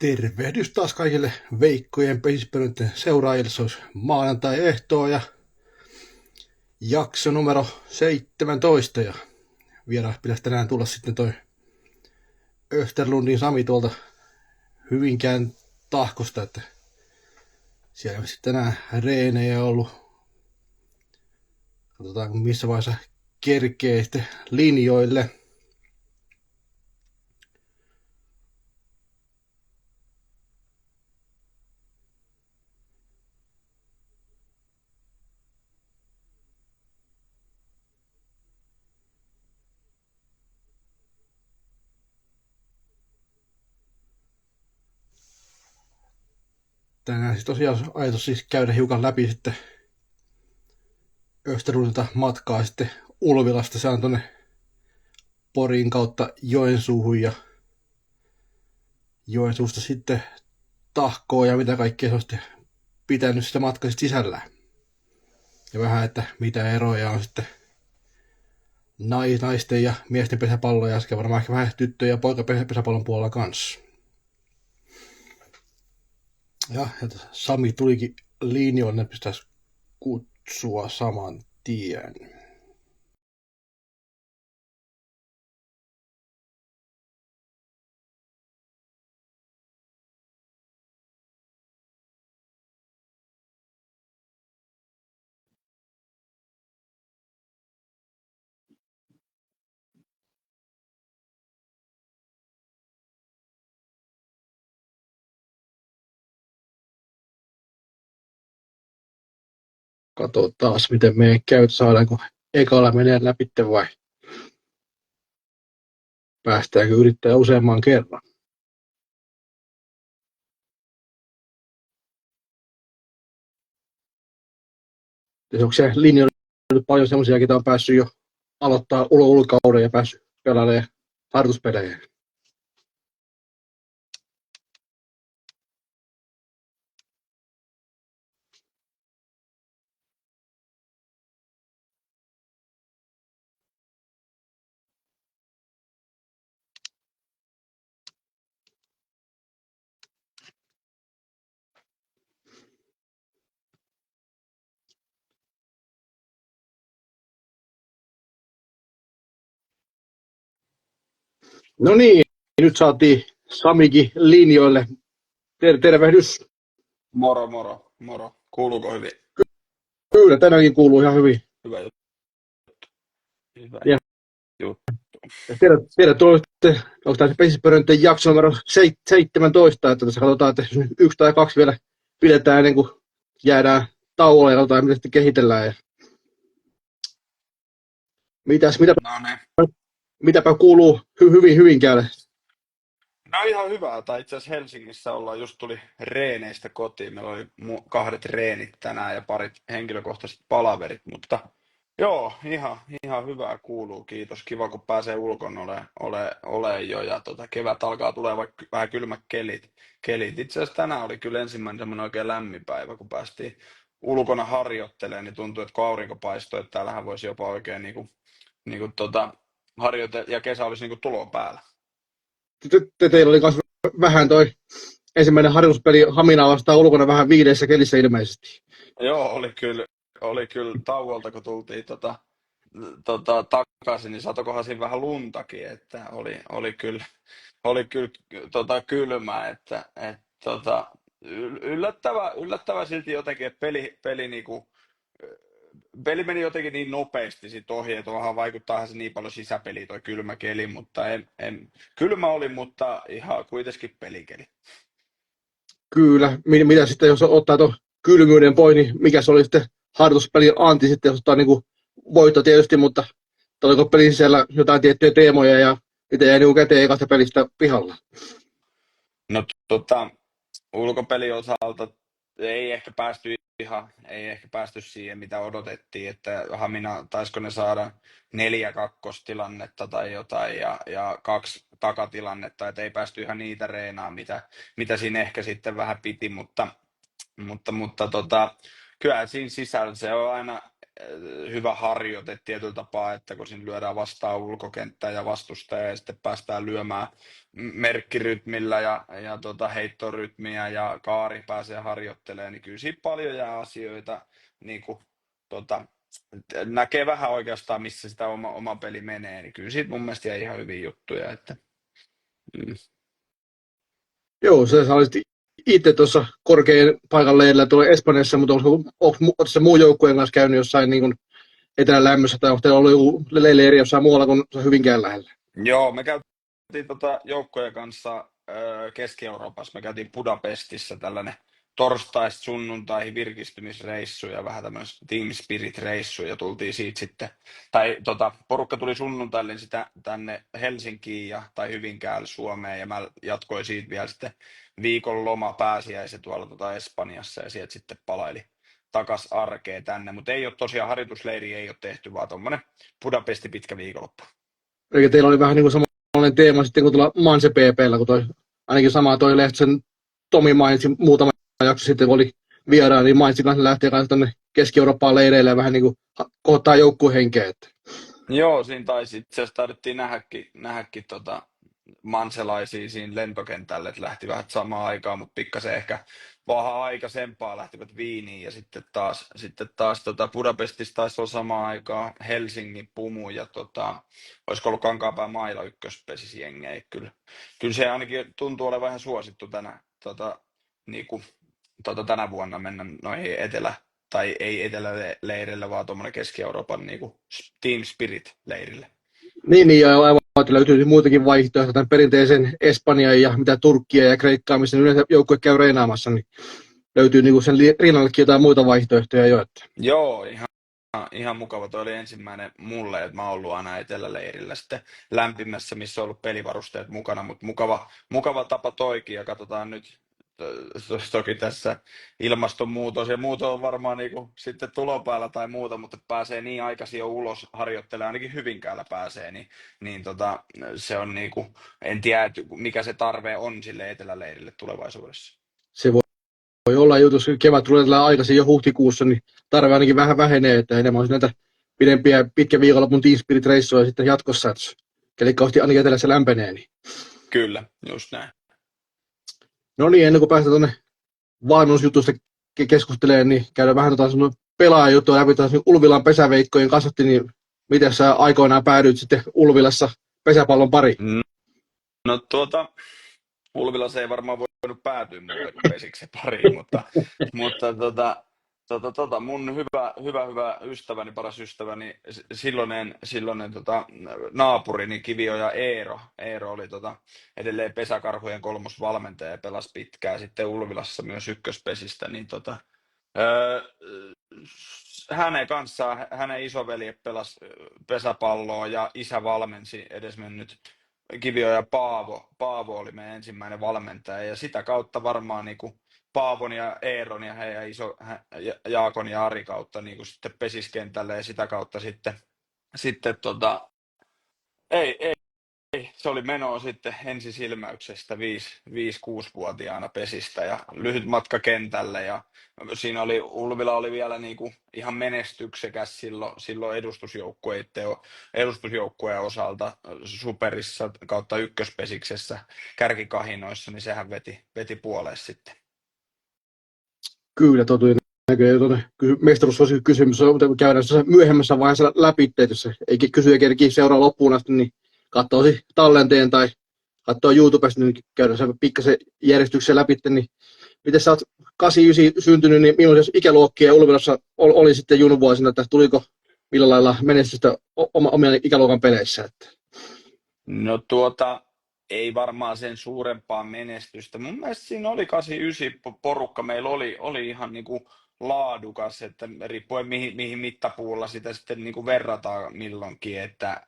Tervehdys taas kaikille Veikkojen pesispelynten seuraajille. Se olisi maanantai-ehtoo ja jakso numero 17. Ja vielä pitäisi tänään tulla sitten toi Österlundin Sami tuolta Hyvinkään tahkosta, että siellä on sitten tänään reenejä ollut. Katsotaan missä vaiheessa kerkee sitten linjoille. Tänään siis tosiaan ajatus siis käydä hiukan läpi sitten Österlundilta matkaa sitten Ulvilasta. Se on tonne Porin kautta Joensuuhun ja Joensuusta sitten Tahkoon ja mitä kaikkea se on sitten pitänyt sitä matkaa sisällään. Ja vähän, että mitä eroja on sitten naisten ja miesten pesäpallon ja sekä varmaan ehkä vähän tyttöjen ja poikapesäpallon puolella kanssa. Ja Sami tulikin linjoille, ne pitäisi kutsua saman tien. Katsotaan taas, miten meidän käy, saadaanko ekalla menee läpi vai päästäänkö yrittää useamman kerran. Ja onko se linjoilla paljon semmoisia, joita on päässyt jo aloittaa ulkokauden ja päässyt pelailemaan harjoituspelejä? No niin, nyt saatiin Samikin linjoille. Tervehdys. Moro, moro, moro. Kuuluuko hyvin? Kyllä, tänäänkin kuuluu ihan hyvin. Hyvä juttu. Hyvä Ja. juttu. Tervetuloa sitten, onko tämä se pesispelynten jakso numero 17, että tässä katsotaan, että yksi tai kaksi vielä pidetään ennen kuin jäädään tauolle ja katsotaan, mitä sitten kehitellään. Ja mitäpä kuuluu Hyvinkäälle? No ihan hyvää, tai itse asiassa Helsingissä ollaan, just tuli reeneistä kotiin. Meillä oli 2 treenit tänään ja parit henkilökohtaiset palaverit, mutta joo, ihan hyvää kuuluu, kiitos. Kiva, kun pääsee ulkona ole jo ja kevät alkaa tulee vaikka vähän kylmät kelit. Itse asiassa tänään oli kyllä ensimmäinen semmoinen oikein lämmin päivä, kun päästiin ulkona harjoittelemaan, niin tuntui, että kun aurinko paistoi, että täällähän voisi jopa oikein harjoitella ja kesä olisi niin tulon päällä. Teillä oli myös vähän toi ensimmäinen harjoituspeli Haminaa vastaan ulkona vähän 5 kelissä ilmeisesti. Joo, oli kyllä tauolta, kun tultiin takaisin, niin satokohan siinä vähän luntakin, että oli kyllä kylmä, että yllättävä silti jotenkin, että peli meni jotenkin niin nopeasti sit ohi, että onhan vaikuttaahan se niin paljon sisäpeliin toi kylmä keli, mutta kylmä oli, mutta ihan kuitenkin pelikeli. Kyllä, mitä sitten jos ottaa tuon kylmyyden pois, niin mikä se oli sitten harjoituspelin anti sitten, jos ottaa niin voitto tietysti, mutta oliko pelin sisällä jotain tiettyjä teemoja ja mitä jäi niin käteen ekasta pelistä pihalla? No ulkopelin osalta ei ehkä päästy siihen, mitä odotettiin, että Hamina taisiko ne saada 4-2 tilannetta tai jotain ja 2 takatilannetta, että ei päästy ihan niitä reenaan, mitä siinä ehkä sitten vähän piti, mutta kyllä siinä sisällä se on hyvä harjoite tietyllä tapaa, että kun siinä lyödään vastaan ulkokenttää ja vastustaja ja sitten päästään lyömään merkkirytmillä ja heittorytmiä ja Kaari pääsee harjoittelemaan, niin kyllä siinä paljon jää asioita, niin kuin, tota, näkee vähän oikeastaan, missä sitä oma peli menee, niin kyllä siitä mun mielestä jäi ihan hyviä juttuja. Että, mm. Joo, sä olisit itse tuossa korkean paikan leirillä tuolla Espanjassa, mutta onko se muu joukkueen kanssa käynyt jossain niin kuin etelän lämmössä, tai onko teillä ollut joku leiri jossain muualla kuin Hyvinkään lähellä? Joo, me käytiin joukkojen kanssa Keski-Euroopassa. Me käytiin Budapestissa tällainen torstaista sunnuntaihin virkistymisreissu ja vähän tämmöinen Team Spirit-reissu ja tultiin siitä sitten, tai porukka tuli sunnuntaille sitä tänne Helsinkiin tai Hyvinkäälle Suomeen ja mä jatkoin siitä vielä sitten viikon loma pääsiäisen tuolla Espanjassa ja sieltä sitten palaili takas arkeen tänne, mutta ei ole tosiaan harjoitusleiri ei ole tehty, vaan tuommoinen Budapesti pitkä viikonloppu. Eli teillä oli vähän niin kuin samanlainen teema sitten kuin tuolla Manse PP:llä, kun ainakin sama toi Lehtisen Tomi mainitsi muutama jakso sitten, kun oli vieraan, niin mainitsi kanssa lähteä kanssa tuonne Keski-Eurooppaan leireille ja vähän niin kuin kohottaa joukkuehenkeä. Että. Joo, siinä taisi itse asiassa taidettiin nähdäkin manselaisia siinä lentokentällä, että lähti vähän samaan aikaan, mutta pikkasen ehkä vähän aikaisempaa lähtivät Viiniin ja sitten taas Budapestissa taisi olla samaan aikaan Helsingin Pumu ja olisiko ollut Kankaanpään Maila ykköspesisjengejä. Kyllä se ainakin tuntuu olevan ihan suosittu niinku, tänä vuonna mennä noihin tai ei eteläleirille, vaan tuommoinen Keski-Euroopan niinku Team Spirit-leirille. Niin, ja aivan, että löytyy muitakin vaihtoehtoja, tämän perinteisen Espanjan ja mitä Turkkia ja Kreikkaa, missä yleensä joukkue käy reenaamassa, niin löytyy niin kuin sen rinnallekin jotain muita vaihtoehtoja jo. Että. Joo, ihan mukava. Toi oli ensimmäinen mulle, että mä oon ollut aina eteläleirillä sitten lämpimässä, missä on ollut pelivarusteet mukana, mutta mukava tapa toikin ja katsotaan nyt. Toki tässä ilmastonmuutos ja muuta on varmaan niinku sitten tulopäällä tai muuta, mutta pääsee niin aikaisin jo ulos harjoittelemaan, ainakin Hyvinkäällä pääsee, niin se on niinku, en tiedä mikä se tarve on sille eteläleirille tulevaisuudessa. Se voi olla jutus, kevät tulee tällä aikaisin jo huhtikuussa, niin tarve ainakin vähän vähenee, että enemmän olisi näitä pidempiä pitkä viikonlopun Team Spirit-reissuja sitten jatkossa, että kelikausti ainakin etelässä lämpenee. Niin. Kyllä, just näin. No niin, ennen kuin päästään tuonne valmennusjutusta keskustelemaan, niin käydään vähän pelaajajuttua läpi Ulvilan pesäveikkojen kasvatti, niin miten sä aikoinaan päädyit sitten Ulvilassa pesäpallon pariin? No Ulvila se ei varmaan voinut päätyä muuten kuin pesiksen pariin, mutta mun hyvä ystäväni, paras ystäväni, silloinen naapurini Kivioja Eero oli edelleen Pesäkarhujen kolmosvalmentaja ja pelasi pitkään sitten Ulvilassa myös ykköspesistä, niin hänen kanssaan, hänen isoveli pelasi pesäpalloa ja isä valmensi edesmennyt Kivioja Paavo oli meidän ensimmäinen valmentaja ja sitä kautta varmaan niin kuin Paavon ja Eeron ja heidän Jaakon ja Ari kautta niin kuin sitten pesiskentälle ja sitä kautta sitten ei, se oli menoa sitten ensisilmäyksestä 5-6-vuotiaana pesistä ja lyhyt matka kentälle ja siinä Ulvila oli vielä niinku ihan menestyksekäs silloin edustusjoukkueen osalta superissa kautta ykköspesiksessä kärkikahinoissa, niin sehän veti puoleen sitten. Kyllä, tuonne mestaruuskysymys käydään myöhemmässä vaiheessa läpi, jos ei kysyjä kerkiä seuraa loppuun asti, niin katsoo tallenteen tai katsoo YouTubesta, niin käydään se pikkasen järjestyksen läpi, niin miten sä oot 89 syntynyt, niin millaisia ikäluokkia Ulvilassa oli sitten junuvuosina, että tuliko millä lailla menestystä omien ikäluokan peleissä? Että? No ei varmaan sen suurempaa menestystä. Mun mielestä siinä oli 89 porukka, meillä oli ihan niinku laadukas, että riippuen mihin mittapuulla sitä sitten niinku verrataan milloinkin, että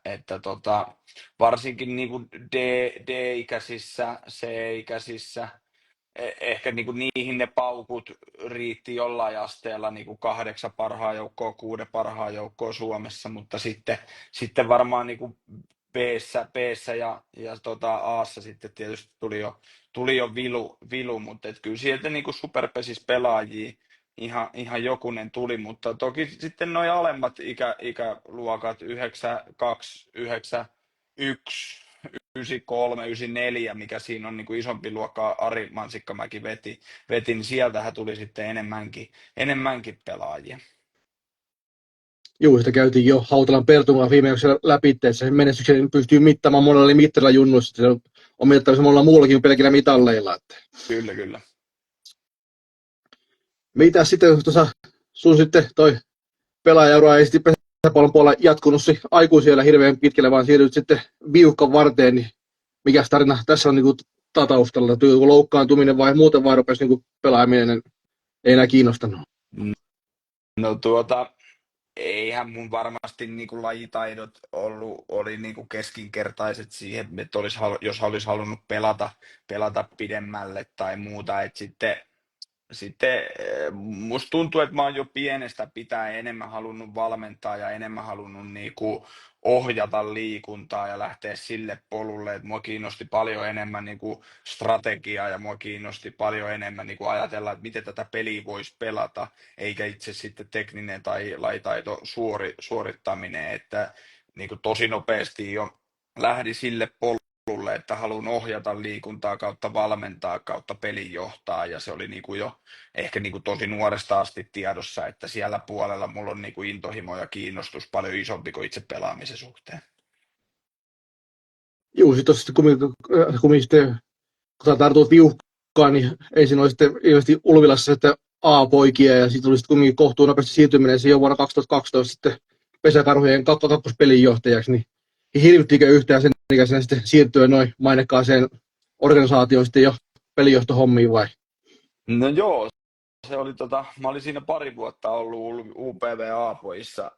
varsinkin niinku D-ikäisissä, C-ikäisissä, ehkä niinku niihin ne paukut riitti jollain asteella niinku 8 parhaan joukkoa, 6 parhaan joukkoa Suomessa, mutta sitten varmaan niinku B:ssä ja A:ssa sitten tietysti tuli jo vilu mutta kyllä sieltä niinku superpesis pelaajia ihan jokunen tuli, mutta toki sitten noi alemmat ikäluokat 92, 91, 93, 94, mikä siinä on niin kuin isompi luokka, Ari Mansikkamäki veti, niin sieltähän tuli sitten enemmänkin pelaajia. Juu, sitä käytiin jo Hautalan Pertungan viimeksi läpi, että se menestyksen pystyy mittaamaan monella mittarilla junnuissa. Se on mittattavissa monella muullakin pelkillä mitalleilla. Että. Kyllä, kyllä. Mitä sitten tuossa sun sitten toi pelaajaura ei sitten pesäpallon puolella jatkunut aikuisiellä hirveän pitkälle, vaan siirryt sitten viuhkan varteen, niin mikä tarina tässä on niin taustalla? Joku loukkaantuminen vai muuten vaan rupesi niin pelaaminen ei enää kiinnostanut? No eihän mun varmasti niinku lajitaidot oli niinku keskinkertaiset siihen, että jos olisi halunnut pelata pidemmälle tai muuta, että sitten musta tuntuu, että mä oon jo pienestä pitäen enemmän halunnut valmentaa ja enemmän halunnut niinku ohjata liikuntaa ja lähteä sille polulle, että mua kiinnosti paljon enemmän niinku strategiaa ja mua kiinnosti paljon enemmän niinku ajatella, että miten tätä peliä voisi pelata, eikä itse sitten tekninen tai lajitaito suorittaminen, että niinku tosi nopeasti jo lähdi sille polulle, että haluan ohjata liikuntaa kautta valmentaa kautta pelin johtaa ja se oli niinku jo ehkä niinku tosi nuoresta asti tiedossa, että siellä puolella mulla on niinku intohimo ja kiinnostus paljon isompi kuin itse pelaamisen suhteen. Juu, sitten sitten, kun tartut viuhkaan, niin ensin oli sitten ilmeisesti Ulvilassa sitten A-poikia ja sitten tuli sitten kumminkin kohtuun nopeasti siirtyminen jo vuonna 2012 sitten pesäkarhujen kakkospelin johtajaksi, niin hirvittikö yhtään sen ikäisenä sitten siirtyä noin mainekkaaseen organisaatioon sitten jo pelinjohtohommiin vai? No joo, se oli mä olin siinä pari vuotta ollut UPV-A-poissa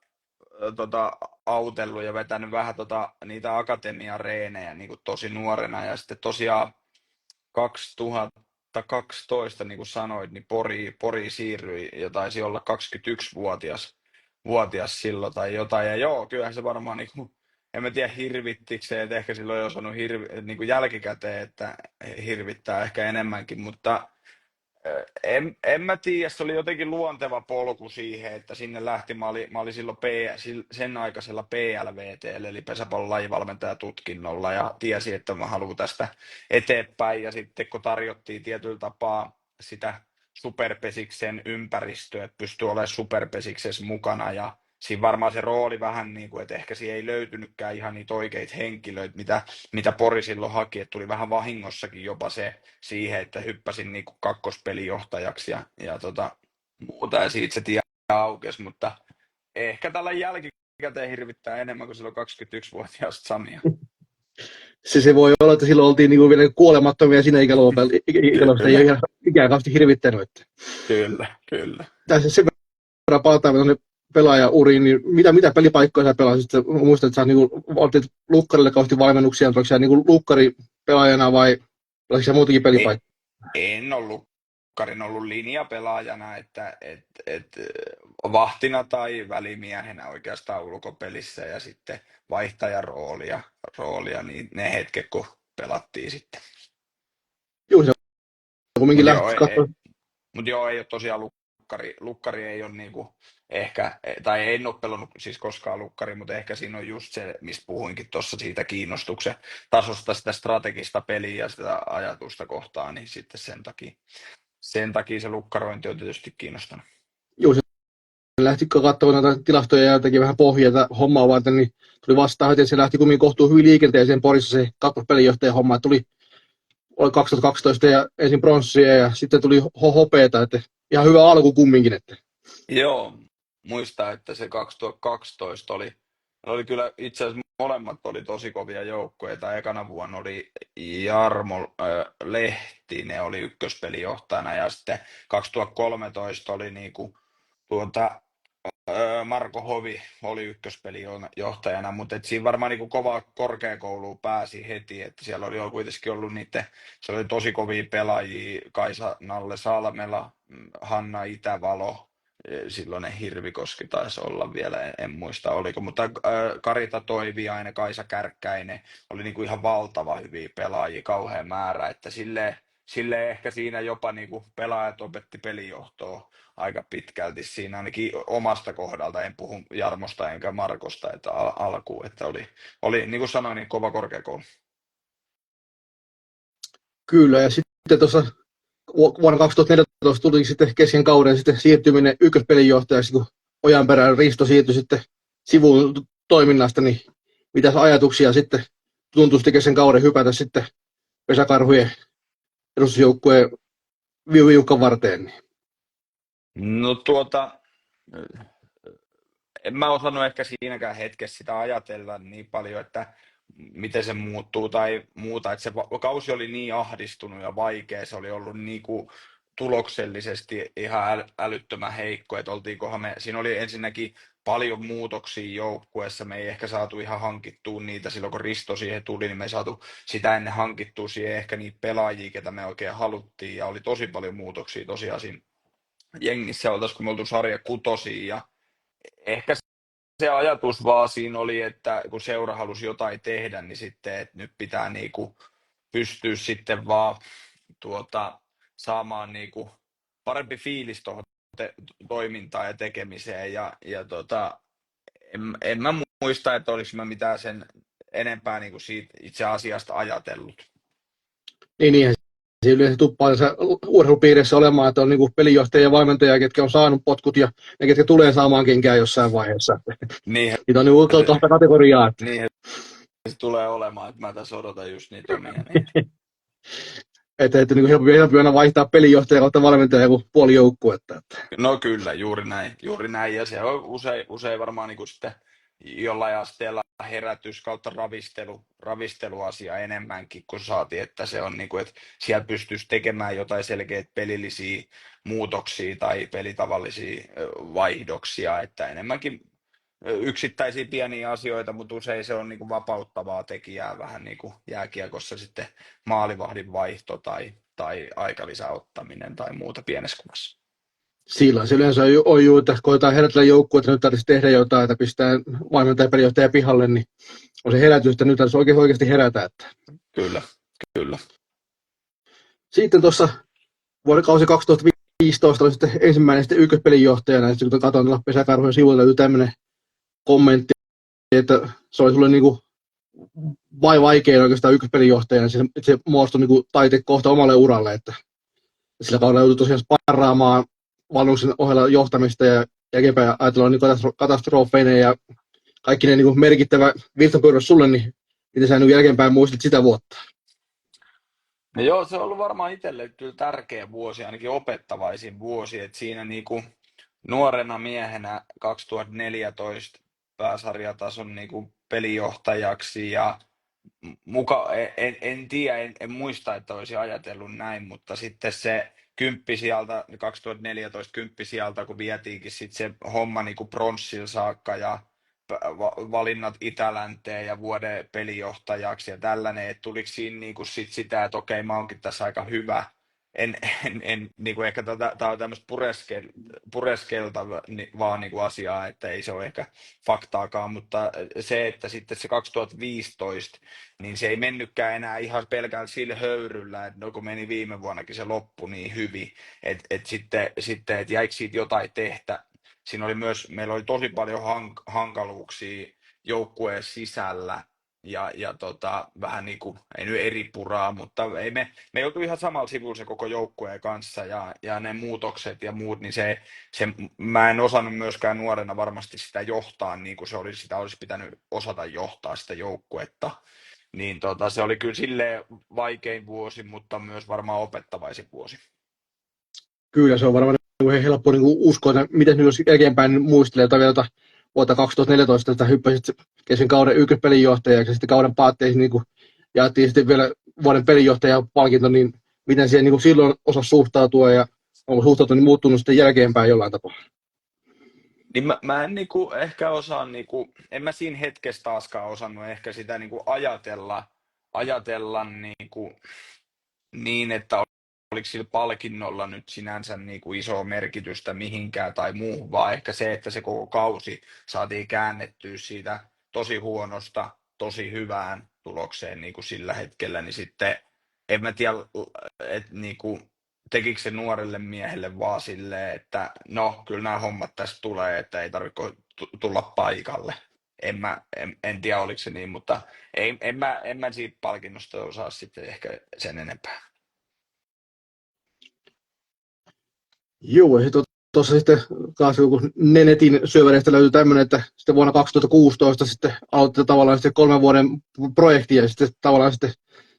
autellut ja vetänyt vähän niitä akatemiareenejä niin kuin tosi nuorena ja sitten tosiaan 2012, niin kuin sanoit, niin Pori siirryi ja taisi olla 21-vuotias silloin tai jotain. Ja joo, kyllähän se varmaan, niin kuin, en mä tiedä hirvittikö se, että ehkä silloin jo sanonut niin kuin jälkikäteen, että hirvittää ehkä enemmänkin, mutta en mä tiedä, se oli jotenkin luonteva polku siihen, että sinne lähti. Mä olin silloin sen aikaisella PLVT, eli pesäpallon lajivalmentajatutkinnolla, ja tiesin, että mä haluan tästä eteenpäin. Ja sitten kun tarjottiin tietyllä tapaa sitä superpesiksen ympäristöä, että pystyy olemaan superpesiksessä mukana, ja siinä varmaan se rooli vähän niin kuin, että ehkä siinä ei löytynytkään ihan niitä oikeita henkilöitä, mitä Pori silloin haki, että tuli vähän vahingossakin jopa se siihen, että hyppäsin niin kuin kakkospelijohtajaksi ja muuta, ja siitä se tie aukesi, mutta ehkä tällä jälkikäteen hirvittää enemmän kuin silloin 21-vuotiaasta Samia. Se voi olla, että silloin oltiin niin kuin vielä kuolemattomia siinä ikäluokassa, ei ole ihan ikään kauheasti hirvittänyt. Että. Kyllä. Tässä sen verran palataan tuonne pelaajauriin, niin mitä pelipaikkoja sä pelasit? Muistat, että sä niin oltiin lukkarille kauheasti valmennuksia, oliko sä niin lukkaripelaajana vai oliko sä muutakin pelipaikkoja? En ollut lukkarin ollut linjapelaajana, että vahtina tai välimiehenä oikeastaan ulkopelissä ja sitten vaihtajan roolia niin ne hetket, kun pelattiin sitten. Joo, se on kumminkin lähti katsomaan. Mutta joo, ei ole tosiaan lukkari ei ole niinku ehkä, tai en ole pelannut siis koskaan lukkari, mutta ehkä siinä on just se, mistä puhuinkin tuossa siitä kiinnostuksen tasosta, sitä strategista peliä ja sitä ajatusta kohtaan, niin sitten sen takia se lukkarointi on tietysti kiinnostanut. Joo, se lähti katsomaan näitä tilastoja ja teki vähän pohjaa hommaa varten, niin tuli vastaan että se lähti kumminkin kohtuu hyvin liikenteeseen Porissa se kakkospelijohtajan homma, tuli 2012 ja ensin pronssia ja sitten tuli hopeeta, että ihan hyvä alku kumminkin. Että. Joo, muistaa, että se 2012 oli kyllä itse asiassa molemmat oli tosi kovia joukkueita. Ekana vuonna oli Jarmo Lehtinen oli ykköspelijohtajana ja sitten 2013 oli niinku Marko Hovi oli ykköspelijohtajana, mutta siinä varmaan niin kova korkeakouluun pääsi heti, että siellä oli kuitenkin ollut se oli tosi kovia pelaajia, Kaisa Nalle Salmela, Hanna Itävalo, silloinen Hirvikoski taisi olla vielä, en muista oliko, mutta Karita Toiviainen, Kaisa Kärkkäinen, oli niin kuin ihan valtava hyviä pelaajia, kauhean määrä, että silleen sille ehkä siinä jopa niin kuin pelaajat opetti pelijohtoa aika pitkälti siinä ainakin omasta kohdalta, en puhu Jarmosta enkä Markosta, että alkuun, että oli niin kuin sanoin, niin kova korkeakoulu. Kyllä, ja sitten tuossa vuonna 2014 tuli sitten kesken kauden sitten siirtyminen ykköspelinjohtajaksi, kun Ojanperän Risto siirtyi sitten sivuun toiminnasta, niin mitäs ajatuksia sitten tuntui kesken kauden hypätä sitten Pesäkarhujen edustusjoukkueen viukan varteen? Niin. No en mä osannut ehkä siinäkään hetkessä sitä ajatella niin paljon, että miten se muuttuu tai muuta. Että se kausi oli niin ahdistunut ja vaikea, se oli ollut niin kuin tuloksellisesti ihan älyttömän heikko, että oltiinkohan me, siinä oli ensinnäkin paljon muutoksia joukkueessa, me ei ehkä saatu ihan hankittua niitä silloin kun Risto siihen tuli, niin me ei saatu sitä ennen hankittua siihen ehkä niitä pelaajia, ketä me oikein haluttiin ja oli tosi paljon muutoksia tosiaan siinä jengissä, oltaisiko me oltu sarja kutosia ja ehkä se ajatus vaan siinä oli, että kun seura halusi jotain tehdä, niin sitten, että nyt pitää niinku pystyä sitten vaan saamaan niinku parempi fiilis tuohon toimintaan ja tekemiseen. En mä muista, että oliko mä mitään sen enempää niinku siitä itse asiasta ajatellut. Niinhän se yleensä tuppaa urheilupiirissä olemaan, että on niin pelinjohtaja ja valmentaja, ketkä on saanut potkut ja ne, ketkä tulee saamaan kenkään jossain vaiheessa. Niinhän Niitä on niin kahta kategoriaa. niinhän se tulee olemaan, että mä tässä odotan just niitä omia. Niin. Että niin helpompi aina vaihtaa pelinjohtaja kautta valmentaja kuin puoli joukkuetta. No kyllä, juuri näin. Ja se on usein varmaan niin kuin sitten jollain asteella herätys kautta ravisteluasia enemmänkin, kun saatiin, että se on niin kuin, että siellä pystyisi tekemään jotain selkeitä pelillisiä muutoksia tai pelitavallisia vaihdoksia, että enemmänkin yksittäisiä pieniä asioita, mutta usein se on niin kuin vapauttavaa tekijää vähän niin kuin jääkiekossa sitten maalivahdin vaihto tai aikalisän ottaminen tai muuta pienessä kuvassa. Silloin se yleensä on ju, että koetaan herätellä joukkuetta, että nyt tarvitsisi tehdä jotain, että pistää valmentaja pelinjohtaja pihalle, niin on se herätys, että nyt tarvitsisi oikeasti herätä. Että. Kyllä. Sitten tuossa vuoden kausi 2015 oli sitten ensimmäinen sitten ykköspelinjohtajana, ja kun katsoin Pesäkarhujen sivuilta, löytyi tämmöinen kommentti, että se oli sulle niinku vaikein oikeastaan ykköspelinjohtajana, että se muodostui niinku taitekohta omalle uralle, että sillä kaudella joutui tosiaan sparraamaan valmennuksen ohella johtamista ja jälkeenpäin ajatellaan niin katastrofeinen ja kaikki ne niin merkittävä virstanpyörys sulle, niin miten sä niin jälkeenpäin muistit sitä vuotta? No joo, se on ollut varmaan itselle kyllä tärkeä vuosi, ainakin opettavaisin vuosi, että siinä niinku nuorena miehenä 2014 pääsarjatason niinku pelijohtajaksi ja en tiedä, en muista, että olisi ajatellut näin, mutta sitten se 10 sieltä, 2014 10 sieltä, kun vietiinkin sitten se homma niin kuin pronssilla saakka ja valinnat Itälänteen ja vuoden pelijohtajaksi ja tällainen, että tuliko siinä niin kuin sitä, että okei, mä oonkin tässä aika hyvä. En niin kuin ehkä tämä on tämmöistä pureskelta vaan niin kuin asiaa, että ei se ole ehkä faktaakaan, mutta se, että sitten se 2015, niin se ei mennytkään enää ihan pelkällä sillä höyryllä, että no kun meni viime vuonnakin se loppu niin hyvin, että sitten että jäikö siitä jotain tehtä. Siinä oli myös, meillä oli tosi paljon hankaluuksia joukkueen sisällä ja vähän niin kuin, ei nyt eri puraa, mutta ei me oltu ihan samalla sivulla se koko joukkueen kanssa ja ne muutokset ja muut, niin mä en osannut myöskään nuorena varmasti sitä johtaa niin kuin sitä olisi pitänyt osata johtaa sitä joukkuetta. Niin se oli kyllä silleen vaikein vuosi, mutta myös varmaan opettavaisin vuosi. Kyllä, se on varmaan helppo niin uskoa, että miten nyt jos jälkeenpäin muistelee jotain vielä vuotta 2014, että hyppäsit kesken kauden ykköspelinjohtajaksi ja sitten kauden päätteeksi niin jaettiin sitten vielä vuoden pelinjohtajan palkinto, niin miten siihen niin silloin osasi suhtautua ja onko suhtautunut muuttunut sitten jälkeenpäin jollain tapaa? Niin mä en niinku ehkä osaa, niinku, en mä siinä hetkessä taaskaan osannut ehkä sitä niinku ajatella niinku, niin, että oliko sillä palkinnolla nyt sinänsä niinku isoa merkitystä mihinkään tai muuhun, vaan ehkä se, että se koko kausi saatiin käännettyä siitä tosi huonosta tosi hyvään tulokseen niin kuin sillä hetkellä, niin sitten en mä tiedä, että niinku, tekikö se nuorelle miehelle vaan silleen, että no, kyllä nämä hommat tästä tulee, että ei tarvitse tulla paikalle. En tiedä, oliko se niin, mutta en mä siitä palkinnosta osaa sitten ehkä sen enempää. Joo, ja tuossa sitten taas joku netin syövereistä löytyi tämmöinen, että sitten vuonna 2016 sitten aloitti tavallaan sitten 3 vuoden projekti, ja sitten tavallaan sitten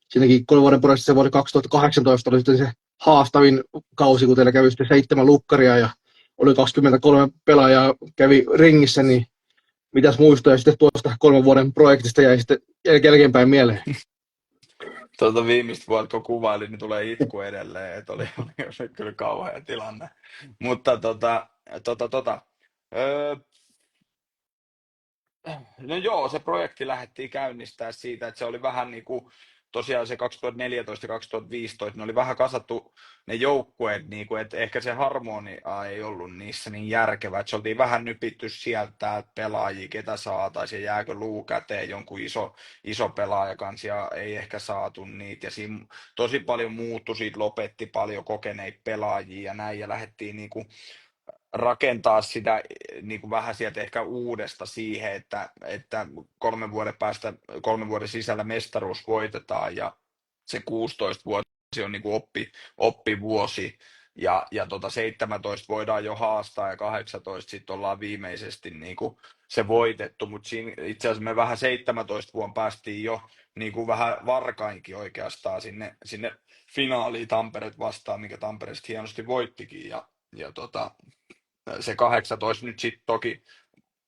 siinäkin 3 vuoden projektissa vuosi 2018 oli sitten se haastavin kausi, kun teillä kävi sitten 7 lukkaria ja oli 23 pelaajaa kävi ringissä, niin mitäs muistoja sitten tuosta 3 vuoden projektista jäi sitten jälkeenpäin mieleen? Tuota viimeistä vuotta kun kuvailin, niin tulee itku edelleen, että oli kyllä kauhea tilanne. Mutta öö, no joo, se projekti lähdettiin käynnistää siitä, että se oli vähän niin kuin, tosiaan se 2014-2015, ne oli vähän kasattu ne joukkueet, niin kuin, että ehkä se harmonia ei ollut niissä niin järkevä, että se oltiin vähän nypitty sieltä pelaajia, ketä saataisiin, ja jääkö luu käteen jonkun iso pelaaja kanssa, ja ei ehkä saatu niitä, ja siinä tosi paljon muuttui, siitä lopetti paljon kokeneita pelaajia ja näin, ja lähdettiin niin kuin rakentaa sitä niin kuin vähän sieltä ehkä uudesta siihen, että 3 vuoden päästä, 3 vuoden sisällä mestaruus voitetaan ja se 16 vuosi on niin kuin oppivuosi ja 17 voidaan jo haastaa ja 18 sitten ollaan viimeisesti niin kuin se voitettu, mutta itse asiassa me vähän 17 vuonna päästiin jo niin kuin vähän varkainkin oikeastaan sinne finaaliin Tamperet vastaan, mikä Tampereesta hienosti voittikin ja se 18 nyt sitten toki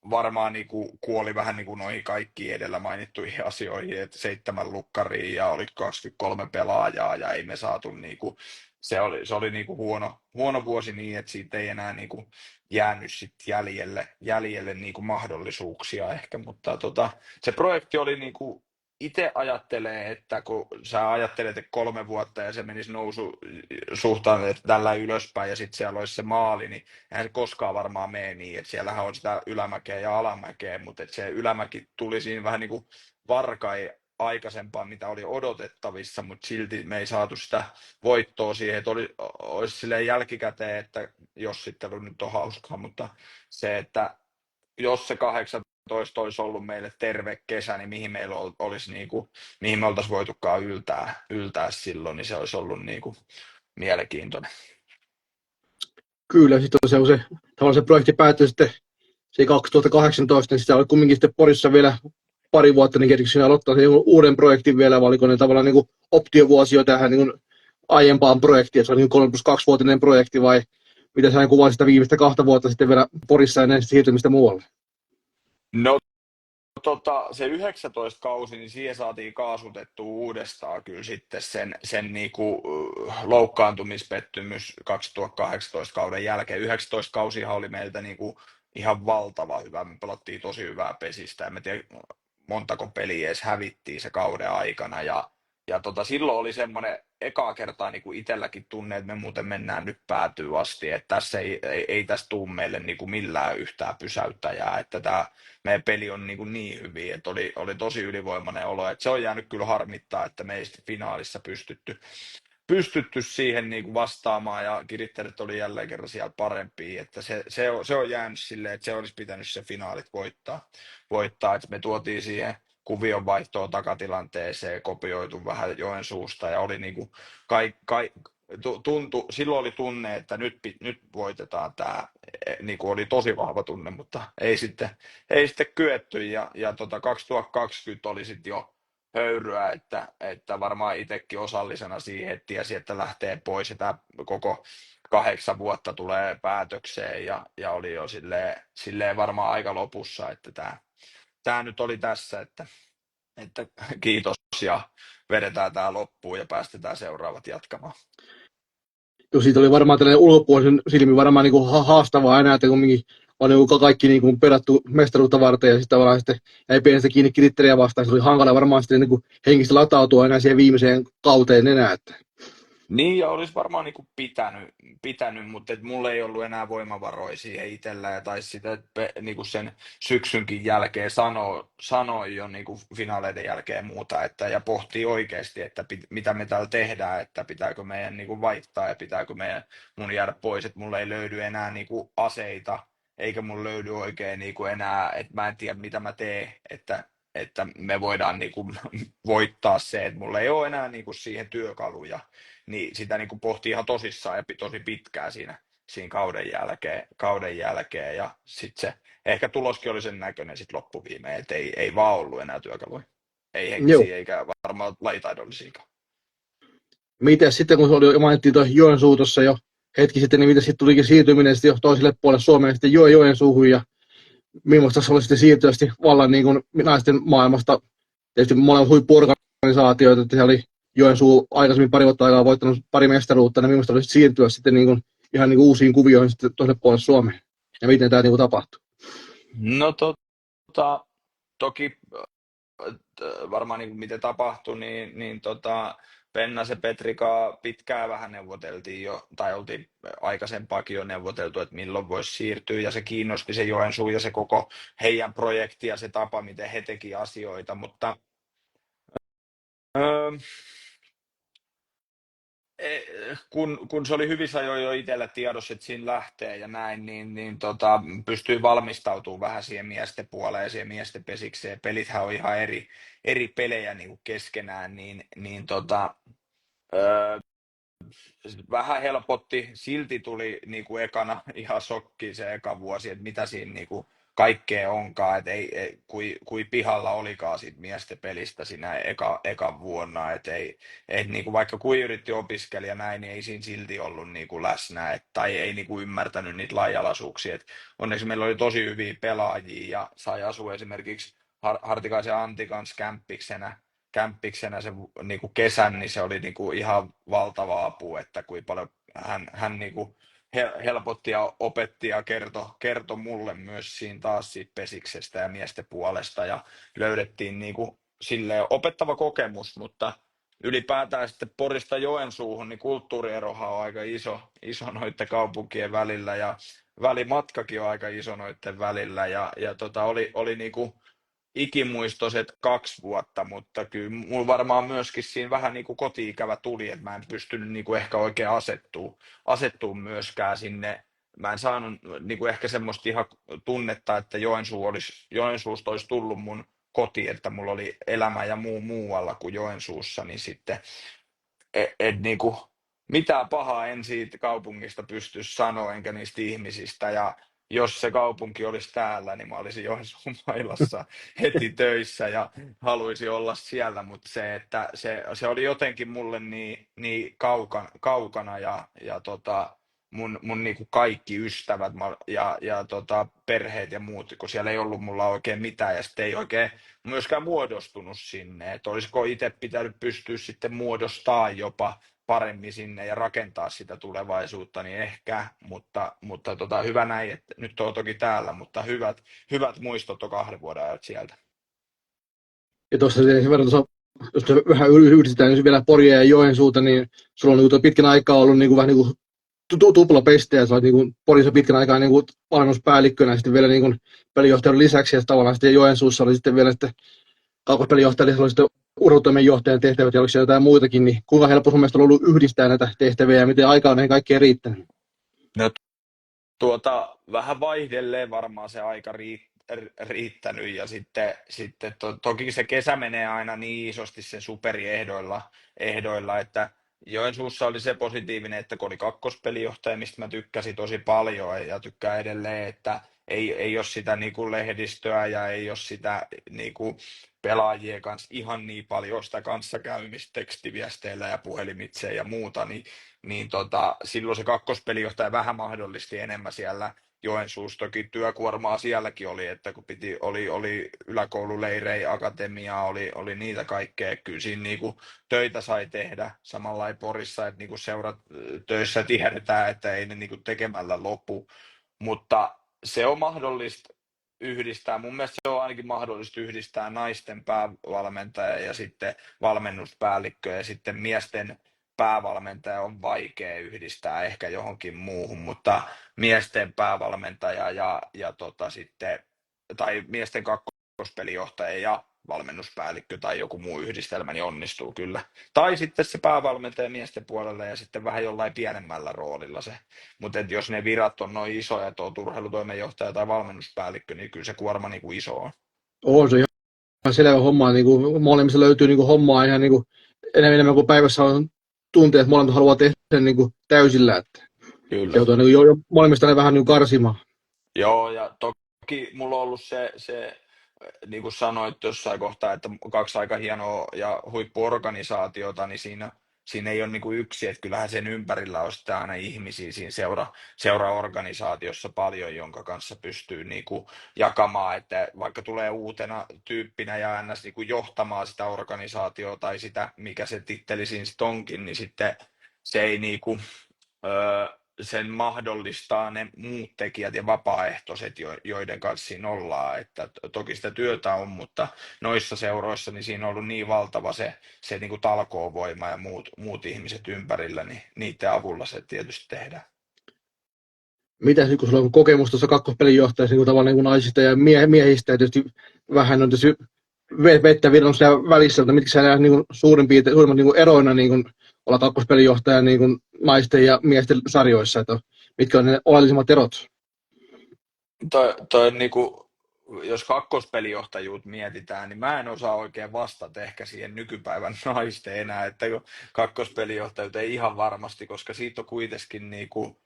varmaan niinku kuoli vähän niinku noihin kaikkiin edellä mainittuihin asioihin, että 7 lukkaria ja oli 23 pelaajaa ja ei me saatu niinku, se oli niinku huono vuosi niin, että siitä ei enää niinku jäänyt sit jäljelle niinku mahdollisuuksia ehkä, mutta se projekti oli niinku, itse ajattelee, että kun sä ajattelet, että 3 vuotta ja se menisi nousu suhtaan että tällä ylöspäin ja sitten siellä olisi se maali, niin eihän se koskaan varmaan mene niin, että siellähän on sitä ylämäkeä ja alamäkeä, mutta että se ylämäki tuli siinä vähän niin kuin varkai aikaisempaan, mitä oli odotettavissa, mutta silti me ei saatu sitä voittoa siihen, että olisi silleen jälkikäteen, että jos sitten nyt on hauskaa, mutta se, että jos se 18 olisi ollut meille terve kesä, niin mihin meillä olisi mihin me oltaisiin voitukaan yltää silloin, niin se olisi ollut mielenkiintoinen. Kyllä, sitten tosiaan kun tavallaan se projekti päättyi sitten se 2018, niin sitä oli kumminkin sitten Porissa vielä pari vuotta, niin kerkisi siinä aloittaa sen uuden projektin vielä, vai oliko ne tavallaan niin kuin optiovuosi jo tähän niin kuin aiempaan projektiin, että se oli niin 3+2-vuotinen projekti, vai mitä sä kuvasit sitä viimeistä 2 vuotta sitten vielä Porissa ennen siirtymistä muualle? No se 19 kausi, niin siihen saatiin kaasutettua uudestaan kyllä sitten sen loukkaantumispettymys 2018 kauden jälkeen. 19 kausihan oli meiltä ihan valtava hyvä. Me pelattiin tosi hyvää pesistä. En tiedä montako peliä edes hävittiin se kauden aikana. Ja silloin oli semmoinen ekaa kertaa itselläkin tunne, että me muuten mennään nyt päätyyn asti, että tässä ei tästä tule meille millään yhtään pysäyttäjää, että tämä meidän peli on niin hyvin, että oli tosi ylivoimainen olo, että se on jäänyt kyllä harmittaa, että me ei sitten finaalissa pystytty siihen vastaamaan ja Kiritterit oli jälleen kerran siellä parempia, että se on jäänyt silleen, että se olisi pitänyt se finaalit voittaa, että me tuotiin siihen kuvionvaihtoon takatilanteeseen, kopioitu vähän Joensuusta ja oli silloin oli tunne, että nyt voitetaan tämä, oli tosi vahva tunne, mutta ei sitten kyetty ja 2020 oli sitten jo höyryä, että varmaan itsekin osallisena siihen, että tiesi, että lähtee pois ja tämä koko 8 vuotta tulee päätökseen ja oli jo silleen varmaan aika lopussa, että tämä nyt oli tässä, että kiitos ja vedetään tämä loppuun ja päästetään seuraavat jatkamaan. Jo siitä oli varmaan tällainen ulkopuolisen silmin varmaan niin kuin haastavaa enää, että kumminkin on niin kaikki niin kuin perattu mestaruutta varten ja sitten jäi pienestä kiinni Kiritteriä vastaan. Se oli hankala varmaan sitten niin kuin henkistä latautua enää siihen viimeiseen kauteen enää. Että. Niin, ja olisi varmaan niin kuin pitänyt, mutta et mulla ei ollut enää voimavaroja siihen itsellä, ja taisi sitä niin kuin sen syksynkin jälkeen sanoi jo niin kuin finaaleiden jälkeen muuta, että, ja pohtii oikeasti, että mitä me täällä tehdään, että pitääkö meidän niin kuin vaihtaa, ja pitääkö mun jäädä pois, että mulla ei löydy enää niin kuin aseita, eikä mun löydy oikein niin kuin enää, että mä en tiedä mitä mä teen, että me voidaan niin kuin voittaa se, että mulla ei ole enää niin kuin siihen työkaluja, niin sitä niin kuin pohti ihan tosissaan ja tosi pitkään siinä kauden jälkeen ja sitten se ehkä tuloskin oli sen näköinen sitten loppuviimeen, että ei vaan ollut enää työkaluja. Ei Joo. henkisiä eikä varmaan lajitaidollisiakaan. Miten sitten, kun se oli jo mainittiin tuo Joensuu tuossa jo hetki sitten, niin miten sitten tulikin siirtyminen sitten jo toiselle puolelle Suomeen sitten Joensuuhun ja millaista se oli sitten siirtyä sitten vallan niin kuin naisten maailmasta tietysti molemmat huippu-organisaatioita, että se oli Joensuu aikaisemmin pari vuotta aikaa voittanut pari mestaruutta, niin millaista oli siirtyä sitten niin kuin, ihan niin kuin uusiin kuvioihin sitten toiselle puolelle Suomeen ja miten tämä niin kuin tapahtui? No toki varmaan niin kuin miten tapahtui, niin Penna se Petrikaa pitkään vähän neuvoteltiin jo, tai oltiin aikaisempaakin jo neuvoteltu, että milloin voisi siirtyä, ja se kiinnosti se Joensuu ja se koko heidän projekti ja se tapa, miten he teki asioita, mutta öö, kun se oli hyvissä ajoin jo itsellä tiedossa, että siinä lähtee ja näin, niin pystyy valmistautumaan vähän siihen miesten puoleen ja siihen miesten pesikseen. Pelithän on ihan eri pelejä niin kuin keskenään, öö, vähän helpotti, silti tuli niin kuin ekana ihan shokki se eka vuosi, että mitä siinä niin kuin kaikkea onkaan, että kui pihalla olikaan siitä miesten pelistä siinä eka vuonna, että niin kuin vaikka kui yritti opiskella ja näin, niin ei siinä silti ollut niin kuin läsnä, tai ei niin kuin ymmärtänyt niitä lainalaisuuksia, että onneksi meillä oli tosi hyviä pelaajia ja sai asua esimerkiksi Hartikaisen Antti kanssa kämppiksenä se niin kuin kesän, niin se oli niin kuin ihan valtava apu, että kuinka paljon hän niin kuin helpotti ja opetti ja kertoi mulle myös siinä taas siitä pesiksestä ja miesten puolesta ja löydettiin niin kuin silleen opettava kokemus, mutta ylipäätään sitten Porista Joensuuhun, niin kulttuurierohan on aika iso noiden kaupunkien välillä ja välimatkakin on aika iso noiden välillä ja oli niinku ikimuistoiset 2 vuotta, mutta kyllä mulla varmaan myöskin siinä vähän niin kuin koti-ikävä tuli, että mä en pystynyt niin kuin ehkä oikein asettuu myöskään sinne. Mä en saanut niin kuin ehkä semmoista ihan tunnetta, että Joensuusta olisi tullut mun koti, että mulla oli elämä ja muualla kuin Joensuussa, niin sitten niinku, mitään pahaa en siitä kaupungista pysty sanoa, enkä niistä ihmisistä. Ja jos se kaupunki olisi täällä, niin mä olisin Joensuun mailassa heti töissä ja haluaisin olla siellä, mutta se oli jotenkin mulle niin kaukana ja mun niinku kaikki ystävät ja perheet ja muut, kun siellä ei ollut mulla oikein mitään ja sitten ei oikein myöskään muodostunut sinne, että olisiko itse pitänyt pystyä sitten muodostaa jopa paremmin sinne ja rakentaa sitä tulevaisuutta, niin ehkä, mutta hyvä näin, että nyt on toki täällä, mutta hyvät muistot on 2 vuoden ajat sieltä. Ja tuossa sen verran tuossa, jos vähän yhdistetään niin vielä Poria ja Joensuuta, niin sulla on niin pitkän aikaa ollut niin kuin, vähän niin kuin tuplapestejä, sä olet niin kuin Porissa pitkän aikaa niin kuin valmennuspäällikkönä ja sitten vielä niin kuin pelijohtajan lisäksi ja tavallaan sitten Joensuussa oli sitten vielä sitten kakkospelijohtaja, oli sitten urheilutoimen johtajan tehtävät ja oliko siellä jotain muitakin, niin kuinka helppo sun mielestä on ollut yhdistää näitä tehtäviä ja miten aikaa on näihin kaikkeen riittänyt? No vähän vaihdelleen varmaan se aika riittänyt ja sitten toki se kesä menee aina niin isosti sen superiehdoilla, että Joensuussa oli se positiivinen, että kun oli kakkospelijohtaja, mistä mä tykkäsin tosi paljon ja tykkään edelleen, että ei ole sitä niinku lehdistöä ja ei ole sitä niinku pelaajien kanssa ihan niin paljon sitä kanssakäymistä tekstiviesteillä ja puhelimitse ja muuta, niin silloin se kakkospelijohtaja vähän mahdollisti enemmän siellä Joensuussa. Toki työkuormaa sielläkin oli, että kun oli yläkoululeirejä, akatemiaa, oli niitä kaikkea. Kyllä siinä niinku töitä sai tehdä samalla Porissa, että niinku seurat töissä tiedetään, että ei ne niinku tekemällä lopu. Mutta se on mahdollista yhdistää. Mun mielestä se on ainakin mahdollista yhdistää naisten päävalmentaja ja sitten valmennuspäällikkö ja sitten miesten päävalmentaja on vaikea yhdistää ehkä johonkin muuhun, mutta miesten päävalmentaja sitten, tai miesten kakkospelijohtaja ja valmennuspäällikkö tai joku muu yhdistelmä, niin onnistuu kyllä. Tai sitten se päävalmentaja miesten puolella ja sitten vähän jollain pienemmällä roolilla se. Mutta jos ne virat on noin isoja, että olet urheilutoimenjohtaja tai valmennuspäällikkö, niin kyllä se kuorma niin kuin iso on. On se ihan selvä homma, niin kuin molemmissa löytyy niin kuin hommaa ihan niin kuin enemmän kuin päivässä on tunteet, että molemmat haluaa tehdä sen niin kuin täysillä, että Kyllä. joutuu niin jo molemmista ne vähän niin kuin karsimaan. Joo, ja toki mulla on ollut se niin kuin sanoit jossain kohtaa, että kaksi aika hienoa ja huippuorganisaatiota, niin siinä ei ole niin kuin yksi, että kyllähän sen ympärillä on sitten aina ihmisiä siinä seuraorganisaatiossa paljon, jonka kanssa pystyy niin kuin jakamaan, että vaikka tulee uutena tyyppinä ja ns. Niin kuin johtamaan sitä organisaatiota tai sitä, mikä se titteli siinä sitten onkin, niin sitten se ei niin kuin, sen mahdollistaa ne muut tekijät ja vapaaehtoiset, joiden kanssa siinä ollaan. Että toki sitä työtä on, mutta noissa seuroissa niin siinä on ollut niin valtava se niin kuin talkoovoima ja muut ihmiset ympärillä, niin niiden avulla se tietysti tehdään. Mitäs nyt, kun sulla on kokemus tuossa kakkospelin johtajassa niin tavallaan niin naisista ja miehistä, ja tietysti vähän on tietysti vettä virran siellä välissä, mutta mitkä sä näet niin suurimmat niin eroina niin kuin olla kakkospelin johtaja niin kuin naisten ja miesten sarjoissa, että mitkä on ne oleellisimmat erot? Toi niinku, jos kakkospelijohtajuutta mietitään, niin mä en osaa oikein vastata ehkä siihen nykypäivän naisten enää, että kun kakkospelijohtajuutta ei ihan varmasti, koska siitä on kuitenkin niinku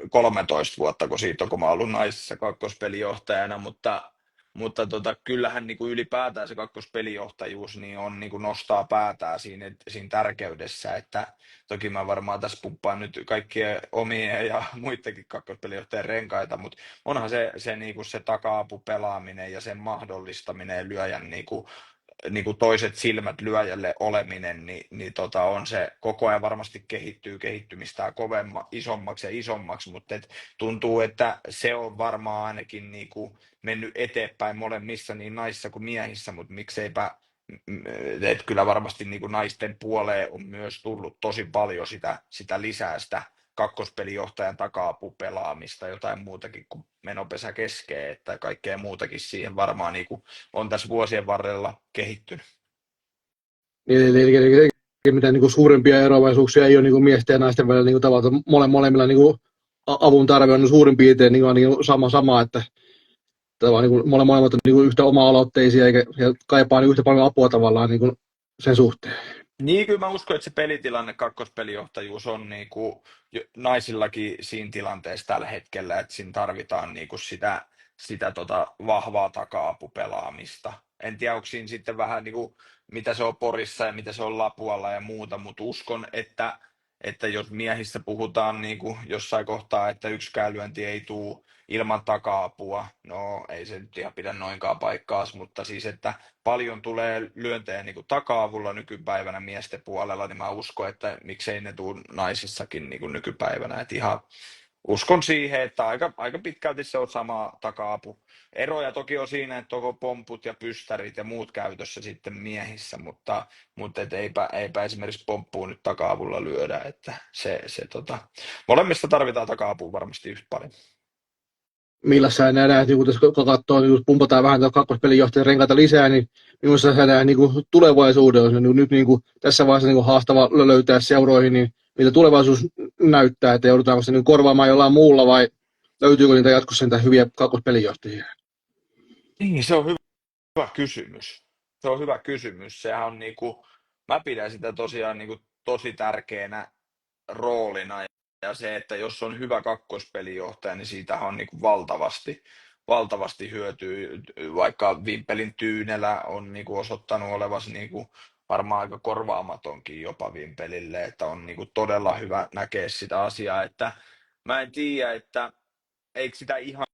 13 vuotta, kun siitä on, kun mä oon ollut naisessa kakkospelijohtajana, mutta kyllähän niin kuin ylipäätään se kakkospelijohtajuus niin on niin kuin nostaa päätään siinä tärkeydessä, että toki mä varmaan tässä pumppaan nyt kaikkien omien ja muidenkin kakkospelijohtajien renkaita, mutta onhan se, niin kuin se taka-apupelaaminen ja sen mahdollistaminen ja lyöjän niin kuin toiset silmät lyöjälle oleminen, niin on se koko ajan varmasti kehittyy kehittymistään isommaksi ja isommaksi, mutta tuntuu, että se on varmaan ainakin niin kuin mennyt eteenpäin molemmissa niin naisissa kuin miehissä, mutta mikseipä, että kyllä varmasti niin kuin naisten puoleen on myös tullut tosi paljon sitä lisää sitä kakkospelijohtajan taka-apupelaamista, jotain muutakin kuin menopesä keskeen, että kaikkea muutakin siihen varmaan niin kuin on tässä vuosien varrella kehittynyt. Eli mitään niin kuin suurempia eroavaisuuksia ei ole niin kuin miesten ja naisten välillä niin kuin tavallaan, molemmilla niin kuin avun tarve on suurin piirtein niin kuin sama, että tavallaan niin kuin molemmat on niin kuin yhtä oma-aloitteisia ja kaipaa niin yhtä paljon apua tavallaan niin kuin sen suhteen. Niin, kyllä mä uskon, että se pelitilanne, kakkospelijohtajuus on niin kuin naisillakin siinä tilanteessa tällä hetkellä, että siinä tarvitaan niin kuin sitä vahvaa taka-apupelaamista. En tiedä, onko siinä sitten vähän niin kuin, mitä se on Porissa ja mitä se on Lapualla ja muuta, mutta uskon, että jos miehissä puhutaan niin kuin jossain kohtaa, että yksikään lyönti ei tule ilman taka-apua, no ei se nyt ihan pidä noinkaan paikkaas, mutta siis, että paljon tulee lyöntejä niin kuin taka-avulla nykypäivänä miesten puolella, niin mä uskon, että miksei ne tule naisissakin niin kuin nykypäivänä. Että ihan uskon siihen, että aika pitkälti se on sama taka-apu. Eroja toki on siinä, että onko pomput ja pystärit ja muut käytössä sitten miehissä, mutta eipä esimerkiksi pomppuun nyt taka-avulla lyödä. Että molemmista tarvitaan taka-apua varmasti yhtä paljon. Millä sä näet, niin kun katsoo, niin kun pumpataan vähän kakkospelin johtajan renkaita lisää, niin millaista sä näet niin tulevaisuudessa, niin nyt niin kuin, tässä vaiheessa niin haastava löytää seuroihin, niin mitä tulevaisuus näyttää, että joudutaanko se niin korvaamaan jollain muulla vai löytyykö niitä jatkossa niitä hyviä kakkospelijohtajia? Niin, se on hyvä kysymys. Se on hyvä kysymys. Sehän on niinku, mä pidän sitä tosiaan niinku tosi tärkeänä roolina ja se, että jos on hyvä kakkospelijohtaja, niin siitä on niinku valtavasti hyötyä, vaikka Vimpelin Tyynelä on niinku osoittanut olevansa niinku varmaan aika korvaamatonkin jopa Vimpelille, että on niinku todella hyvä näkeä sitä asiaa, että mä en tiedä, että eikö sitä ihan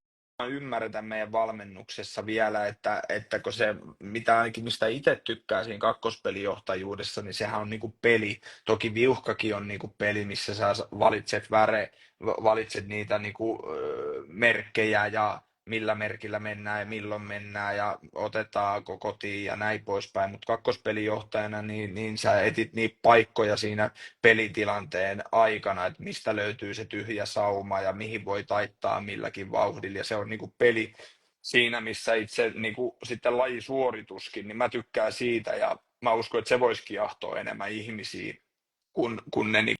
ymmärretä meidän valmennuksessa vielä, että kun se, mitä ainakin mistä itse tykkää siinä kakkospelijohtajuudessa, niin sehän on niinku peli. Toki viuhkakin on niinku peli, missä sä valitset valitset niitä niinku, merkkejä millä merkillä mennään ja milloin mennään ja otetaanko kotiin ja näin poispäin, mutta kakkospelijohtajana niin sä etit niitä paikkoja siinä pelitilanteen aikana, että mistä löytyy se tyhjä sauma ja mihin voi taittaa milläkin vauhdilla ja se on niinku peli siinä, missä itse niinku sitten lajisuorituskin, niin mä tykkään siitä ja mä uskon, että se voisi kiahtoa enemmän ihmisiä, kun ne niinku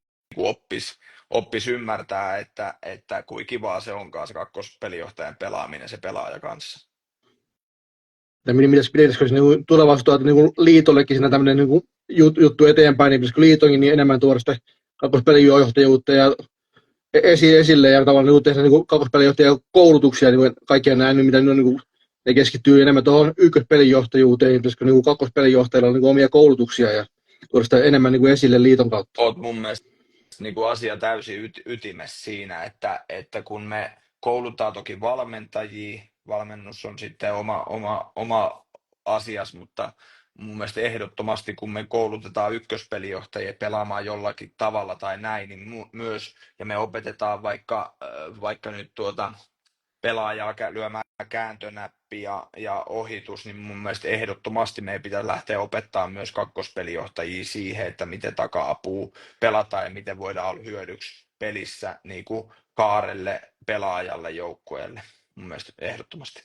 oppis ymmärtää, että kuin kivaa se onkaan se kakkospelijohtajan pelaaminen se pelaaja kanssa. Ja pitäisikö se niin tulevaisuudessa niin liitollekin siinä tämmöinen niin juttu eteenpäin, niin pitäisikö liitonkin niin enemmän tuoda sitä kakkospelijohtajuutta ja esille ja tavallaan niin tehdä niin kakkospelijohtajan koulutuksia, niin kaikkia näin, mitä niin ne keskittyy enemmän tuohon ykköspelijohtajuuteen, niin pitäisikö niin kakkospelijohtajilla on niin omia koulutuksia ja tuoda sitä enemmän niin esille liiton kautta. Oot mun mielestä niin kuin asia täysin ytimessä siinä, että kun me koulutaan toki valmentajia, valmennus on sitten oma asias, mutta mun mielestä ehdottomasti kun me koulutetaan ykköspelijohtajia pelaamaan jollakin tavalla tai näin, niin myös, ja me opetetaan vaikka nyt pelaajaa lyömään kääntönäppi ja ohitus, niin mun mielestä ehdottomasti meidän pitää lähteä opettaa myös kakkospelijohtajia siihen, että miten taka-apua pelataan ja miten voidaan olla hyödyksi pelissä niin kuin kaarelle, pelaajalle, joukkueelle. Mun mielestä ehdottomasti.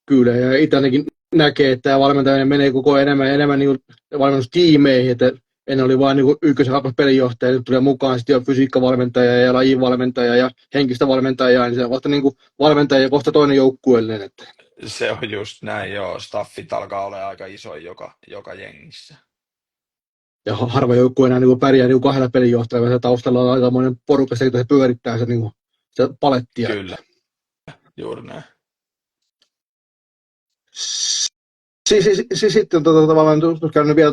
Kyllä, ja itse ainakin näkee, että tämä valmentaminen menee koko ajan enemmän niin valmennustiimeihin, että ennen oli vain niin ykkös- ja kakkospelijohtaja, nyt tulee mukaan sitten jo fysiikkavalmentaja ja lajivalmentaja ja henkistä valmentajaa, niin se on vasta niin valmentaja ja kohta toinen joukkueellinen. Että. Se on just näin, joo. Staffit alkaa olla aika iso joka jengissä. Ja harva joukkue enää niin pärjää niin kahdella pelinjohtajalla, ja taustalla on aikamoinen porukka, se pyörittää se, niin se palettia. Kyllä, juuri näin. Sitten tavallaan käynyt vielä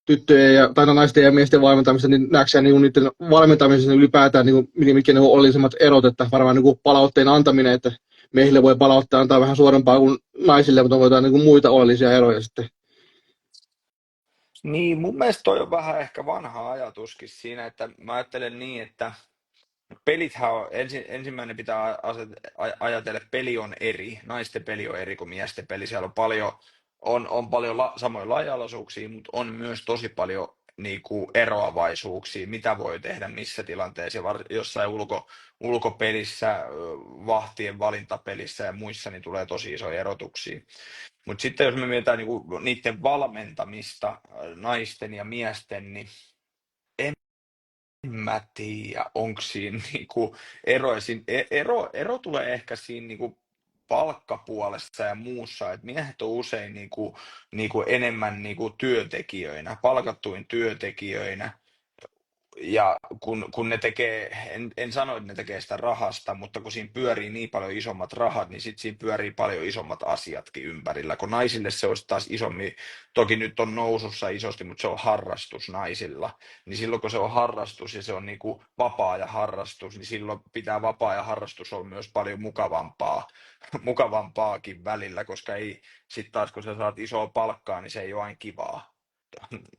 tyttöjen ja tai naisten ja miesten valmentamista, niin näetkö niin niiden valmentamisessa niin ylipäätään, niin mitkä ne olisimmat erot, että varmaan niin palautteen antaminen, että miehille voi palauttaa antaa vähän suorempaa kuin naisille, mutta on jotain niin muita oleellisia eroja sitten. Niin, mun mielestä toi on vähän ehkä vanha ajatuskin siinä, että mä ajattelen niin, että pelithän on, ensimmäinen pitää ajatella, että peli on eri, naisten peli on eri kuin miesten peli, siellä on paljon samoja lainalaisuuksia, mutta on myös tosi paljon niin kuin eroavaisuuksia, mitä voi tehdä missä tilanteessa, jossain ulkopelissä, vahtien valintapelissä ja muissa, niin tulee tosi isoja erotuksia. Mutta sitten jos me mietitään niinku niiden valmentamista, naisten ja miesten, niin en mä tiedä, onko siinä niinku eroja. Ero tulee ehkä siinä niinku palkkapuolessa ja muussa, että miehet on usein niinku enemmän niinku työntekijöinä, palkattuin työntekijöinä. Ja kun ne tekee, en sano, että ne tekee sitä rahasta, mutta kun siinä pyörii niin paljon isommat rahat, niin sitten siinä pyörii paljon isommat asiatkin ympärillä. Kun naisille se olisi taas isommin, toki nyt on nousussa isosti, mutta se on harrastus naisilla. Niin silloin kun se on harrastus ja se on niin kuin vapaa ja harrastus, niin silloin pitää vapaa ja harrastus olla myös paljon mukavampaakin välillä, koska ei sitten taas kun sä saat isoa palkkaa, niin se ei ole aina kivaa.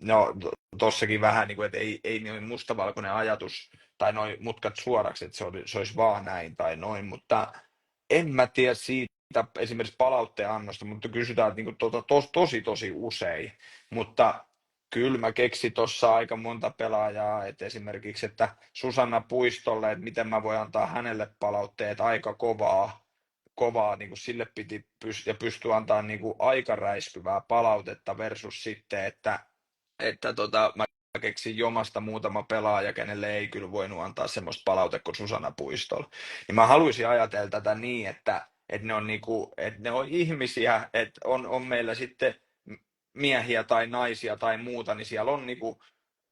No, tossakin vähän niin kuin, että ei niin mustavalkoinen ajatus tai noin mutkat suoraksi, että se olisi vaan näin tai noin, mutta en mä tiedä siitä esimerkiksi palautteen annosta, mutta kysytään niin kuin tosi usein, mutta kyllä mä keksin tuossa aika monta pelaajaa, että esimerkiksi, että Susanna Puistolle, että miten mä voin antaa hänelle palautteet aika kovaa niin kuin sille piti ja pystyä antaa niin kuin aika räiskyvää palautetta versus sitten, että mä keksin Jomasta muutama pelaaja, kenelle ei kyllä voinut antaa semmoista palautetta kuin Susanna Puistolla. Niin mä haluaisin ajatella tätä niin, että ne on, niinku, että ne on ihmisiä, että on meillä sitten miehiä tai naisia tai muuta, niin siellä on niinku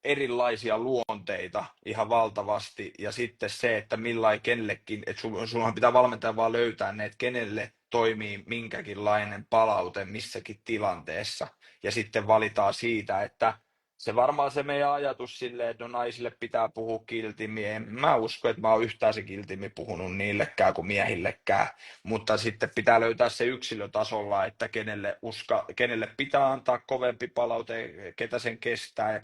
erilaisia luonteita ihan valtavasti ja sitten se, että millain kenellekin, että sunhan pitää valmentaja vaan löytää ne, että kenelle toimii minkäkinlainen palaute missäkin tilanteessa ja sitten valitaan siitä, että se varmaan se meidän ajatus silleen, että no naisille pitää puhua kiltimmin. En mä usko, että mä oon yhtään se kiltimmin puhunut niillekään kuin miehillekään. Mutta sitten pitää löytää se yksilötasolla, että kenelle pitää antaa kovempi palaute, ketä sen kestää ja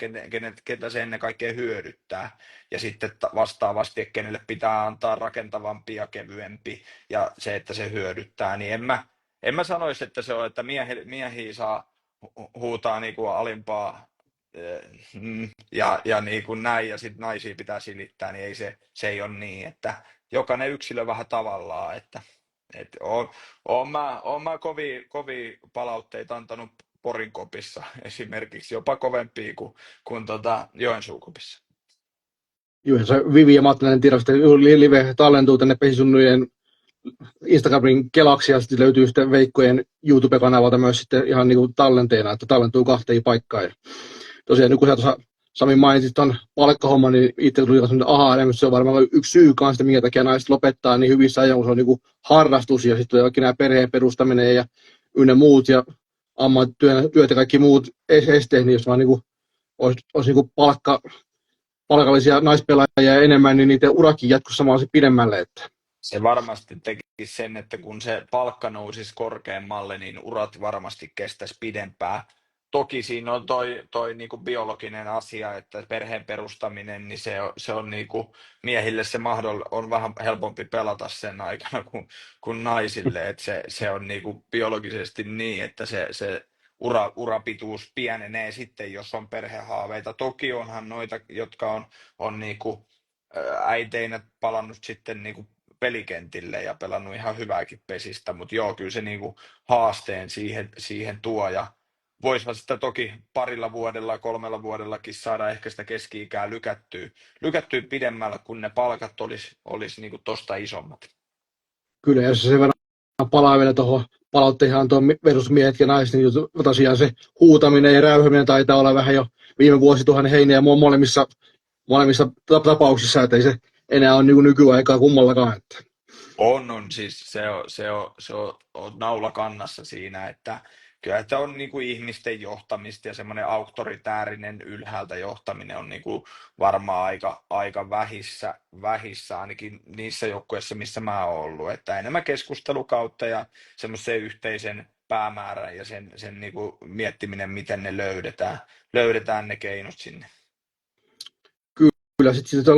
ketä se ennen kaikkea hyödyttää. Ja sitten vastaavasti, että kenelle pitää antaa rakentavampi ja kevyempi ja se, että se hyödyttää. Niin en mä sanoisi, että se on, että miehiä saa huutaa niin kuin alimpaa ja niin kuin näin, ja sitten naisia pitää silittää, niin se ei ole niin, että jokainen yksilö vähän tavallaan, että oon mä kovia palautteita antanut Porin kopissa esimerkiksi, jopa kovempia kuin Joensuun kopissa. Joo, se Vivi ja Mattilainen tiedosti, live tallentuu tänne Pesisunnujen Instagramin kelaksi ja sitten löytyy sitten Veikkojen YouTube-kanavalta myös sitten ihan niin kuin tallenteena, että tallentuu kahteen paikkaan. Ja tosiaan, kun sä tuossa Sami mainitsit tuon palkkahomman, niin itse tuli sellainen aha-elämys, se on varmaan yksi syy kanssa, minkä takia naiset lopettaa niin hyvissä ajoin, kun se on niin kuin harrastus ja sitten kaikki nämä perheen perustaminen ja ynnä muut ja ammattityöt ja kaikki muut esteet, niin jos vaan niin kuin olisi niin kuin palkallisia naispelaajia enemmän, niin niiden urakin jatkossa samalla pidemmälle. Että. Se varmasti tekisi sen, että kun se palkka nousisi korkeammalle, niin urat varmasti kestäisi pidempään. Toki siinä on toi niinku biologinen asia, että perheen perustaminen, niin se on niinku, miehille on vähän helpompi pelata sen aikana kuin naisille. Että se on niinku biologisesti niin, että se urapituus pienenee sitten, jos on perhehaaveita. Toki onhan noita, jotka on niinku, äiteinä palannut sitten niinku pelikentille ja pelannut ihan hyvääkin pesistä, mutta joo, kyllä se niinku haasteen siihen tuo ja voisihan sitä toki parilla vuodella, 3 vuodellakin saada ehkä sitä keski-ikää lykättyä pidemmällä, kun ne palkat olisi niinku tosta isommat. Kyllä, jos se sen verran palaa vielä tuohon palautteihin tuon versus miehet ja naiset, niin tosiaan se huutaminen ja räyhäminen taitaa olla vähän jo viime vuosituhannen heinä molemmissa tapauksissa, että ei se enää ole niin nykyaikaa kummallakaan. Että. On siis se on naula kannassa siinä, että kyllä että on niin kuin ihmisten johtamista ja semmoinen auktoritäärinen ylhäältä johtaminen on niin kuin varmaan aika vähissä ainakin niissä joukkueissa, missä mä oon ollut, että enemmän keskustelukautta ja semmoisen yhteisen päämäärän ja sen niin kuin miettiminen, miten ne löydetään ne keinot sinne. Kyllä sitten